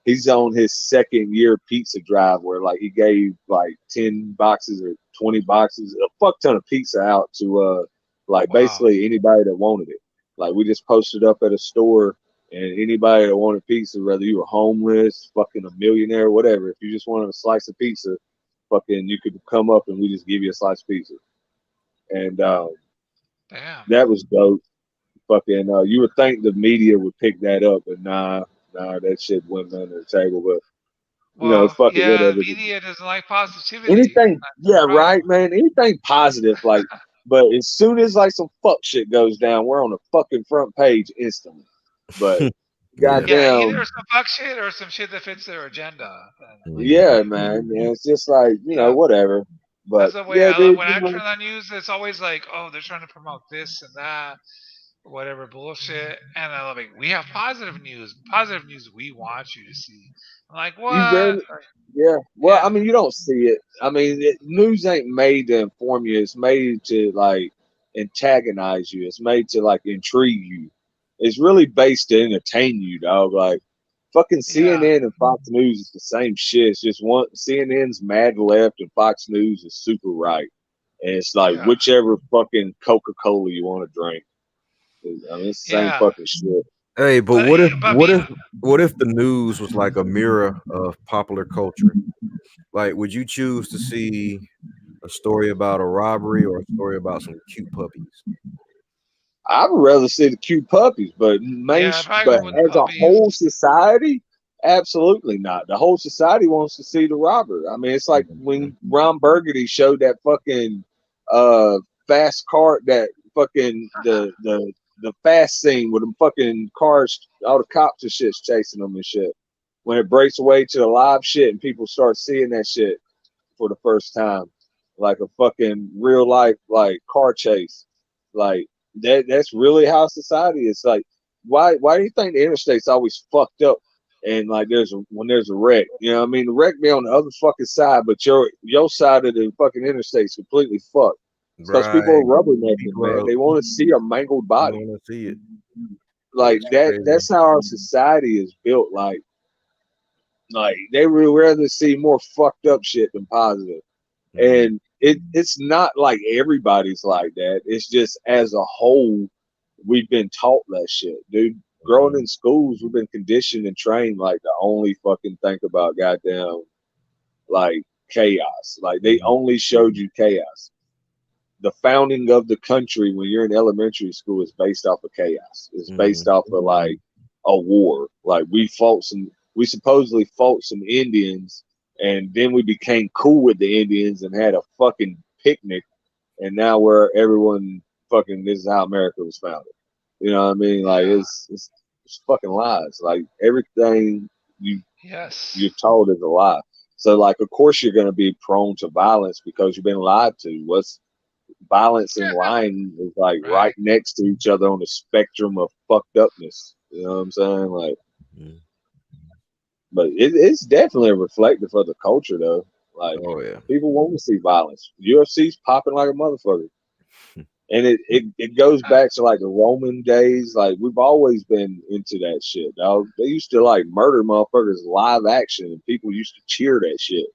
he's on his second year pizza drive where like he gave like 10 boxes or 20 boxes, a fuck ton of pizza out to Like Wow. basically anybody that wanted it. Like we just posted up at a store, and anybody that wanted pizza, whether you were homeless, fucking a millionaire, whatever, if you just wanted a slice of pizza, fucking you could come up and we just give you a slice of pizza. And Damn. that was dope. Fucking you would think the media would pick that up, but nah, that shit went under the table. But Well, fuck it, yeah, the whatever. media doesn't like positivity. Anything, That's the yeah, right, problem. man. Anything positive, like, but as soon as like some fuck shit goes down, we're on the fucking front page instantly. But Yeah. Yeah, goddamn, either some fuck shit or some shit that fits their agenda. yeah, man. And it's just like Yeah, whatever. But that's the way yeah, dude, when I turn on news, it's always like, oh, they're trying to promote this and that, whatever bullshit. And I'm like, we have positive news we want you to see. I'm like, you what? rarely, yeah. Well, Yeah, I mean, you don't see it. I mean, news ain't made to inform you. It's made to like antagonize you. It's made to like intrigue you. It's really based to entertain you, dog. Like fucking yeah, CNN and Fox News is the same shit. It's just one CNN's mad left and Fox News is super right. And it's like yeah, whichever fucking Coca-Cola you want to drink. I mean, it's the same yeah. fucking shit. Hey, but But what if but me, the news was like a mirror of popular culture? Like, would you choose to see a story about a robbery or a story about some cute puppies? I would rather see the cute puppies, but yeah, I probably but go with as a puppies. whole society, absolutely not. The whole society wants to see the robber. I mean, it's like when Ron Burgundy showed that fucking uh fast car, that fucking the fast scene with them fucking cars, all the cops and shit's chasing them and shit. When it breaks away to the live shit and people start seeing that shit for the first time, like a fucking real life like car chase, like that's really how society is. Like, why do you think the interstate's always fucked up? And like when there's a wreck, you know what I mean? The wreck be on the other fucking side, but your side of the fucking interstate's completely fucked. It's because people are Right. rubbernecking, People man. are They want to see a mangled body. want to see it. Like It's that. crazy. That's how our society is built. Like they would rather see more fucked up shit than positive. Mhm. And it's not like everybody's like that. It's just as a whole, we've been taught that shit, dude. Growing in schools, we've been conditioned and trained like to only fucking think about goddamn like chaos. Like they only showed you chaos. The founding of the country when you're in elementary school is based off of chaos. It's based off of like a war. Like we supposedly fought some Indians, and then we became cool with the Indians and had a fucking picnic, and now we're everyone fucking. This is how America was founded. You know what I mean? Like Yeah. it's fucking lies. Like everything Yes. you're told is a lie. So like, of course you're gonna be prone to violence because you've been lied to. What's violence and lying is like right next to each other on the spectrum of fucked upness. You know what I'm saying? Like, but it's definitely reflective of the culture, though. Like, Oh yeah. people want to see violence. UFC's popping like a motherfucker, and it goes back to like the Roman days. Like, we've always been into that shit, dog. They used to like murder motherfuckers live action, and people used to cheer that shit.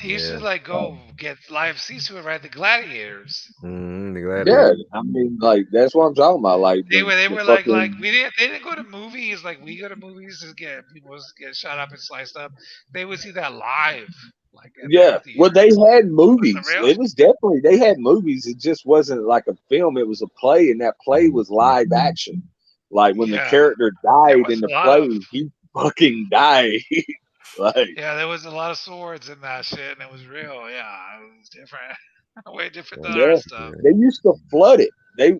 They used to like go get live seats to it, right? The gladiators. The Yeah, gladiator. I mean, like that's what I'm talking about. Like They the were like fucking they didn't go to movies like we go to movies to get people get shot up and sliced up. They would see that live, like at the yeah. amphitheater. Well, they had Was it movies. real? It was definitely they had movies. It just wasn't like a film. It was a play, and that play was live action. Like when the Yeah. character There died was in a the lot of play, he fucking died. Like yeah, there was a lot of swords in that shit, and it was real. Yeah, it was different, way different than our yeah, stuff. they used to flood it.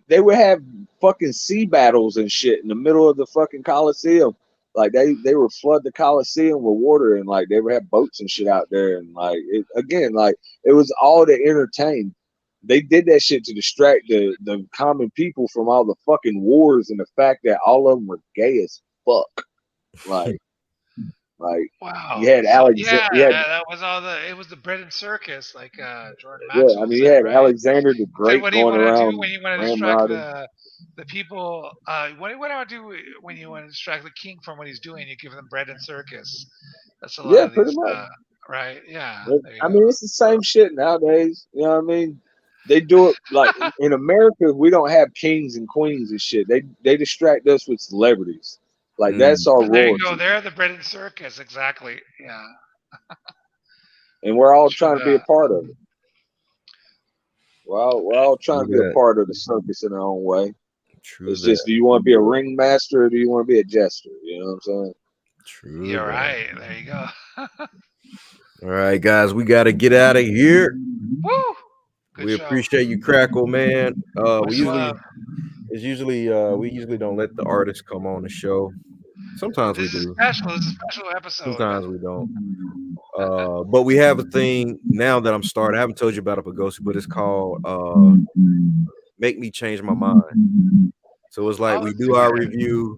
They would have fucking sea battles and shit in the middle of the fucking Coliseum. Like they would flood the Coliseum with water, and like they would have boats and shit out there, and like it again, like it was all to entertain. They did that shit to distract the common people from all the fucking wars and the fact that all of them were gay as fuck. Like like you Wow. had So Alexander, yeah, you had that was all the. It was the bread and circus, like Jordan yeah, I Maxwell mean you said, had right? Alexander the He said, Great "What do you going want to do around when you want to distract ramrodding. the people? What do you want to do when you want to distract the king from what he's doing? You give them bread and circus. That's a lot Yeah, of pretty these, much. right? Yeah. But, There you I go. mean, it's the same shit nowadays. You know what I mean? They do it like in America. We don't have kings and queens and shit. They distract us with celebrities. Like that's our There you go. royalty, They're the bread and circus. Exactly. Yeah. and we're all True trying to be a that. part of it. We're all trying to be a that. part of the circus in our own way. True It's just, that. do you want to be a ringmaster or do you want to be a jester? You know what I'm saying? True You're that. right. There you go. All right, guys, we got to get out of here. Woo! Good We show. appreciate you, Crackle, man. Much We usually love. it's usually we usually don't let the artists come on the show. Sometimes we This is do. special. This is a special episode. Sometimes we don't. But we have a thing now that I'm starting. I haven't told you about it, Pagosi, but it's called Make Me Change My Mind. So it's like Oh, we let's do our hear it. review,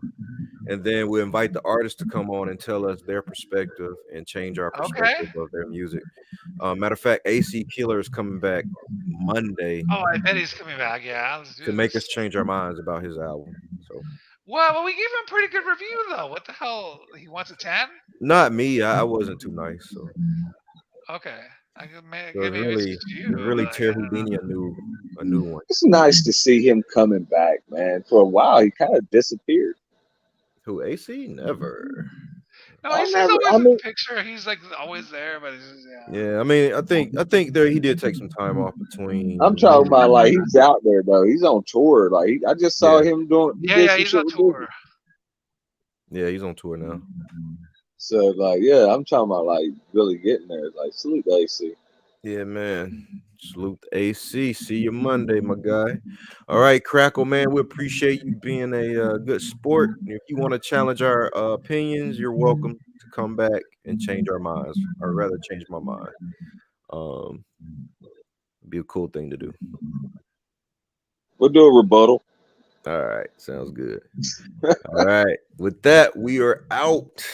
and then we invite the artists to come on and tell us their perspective and change our Okay. perspective of their music. Matter of fact, AC Killer is coming back Monday Oh, I bet he's coming back. Yeah, let's do to make us this. change our minds about his album. So Well, we gave him a pretty good review though. What the hell? He wants a 10? not me. I wasn't too nice. So, Okay. I could so it's maybe it's just you. really But Tear Houdini a new one. It's nice to see him coming back, man. For a while, he kind of disappeared. Who AC? Never. no, he's never. always I in mean, the picture. He's like always there, but he's just, yeah. Yeah, I mean, I think there he did take some time off between. I'm talking about like he's out there though. He's on tour. Like I just saw him doing. He did Yeah, some he's shit on with tour. Disney. Yeah, he's on tour now. So like, yeah, I'm talking about like really getting there. Like salute to AC. Yeah, man. Salute the AC. See you Monday, my guy. All right, Crackle, man. We appreciate you being a good sport. If you want to challenge our opinions, you're welcome to come back and change our minds, or rather, change my mind. Be a cool thing to do. We'll do a rebuttal. All right, sounds good. All right, with that, we are out.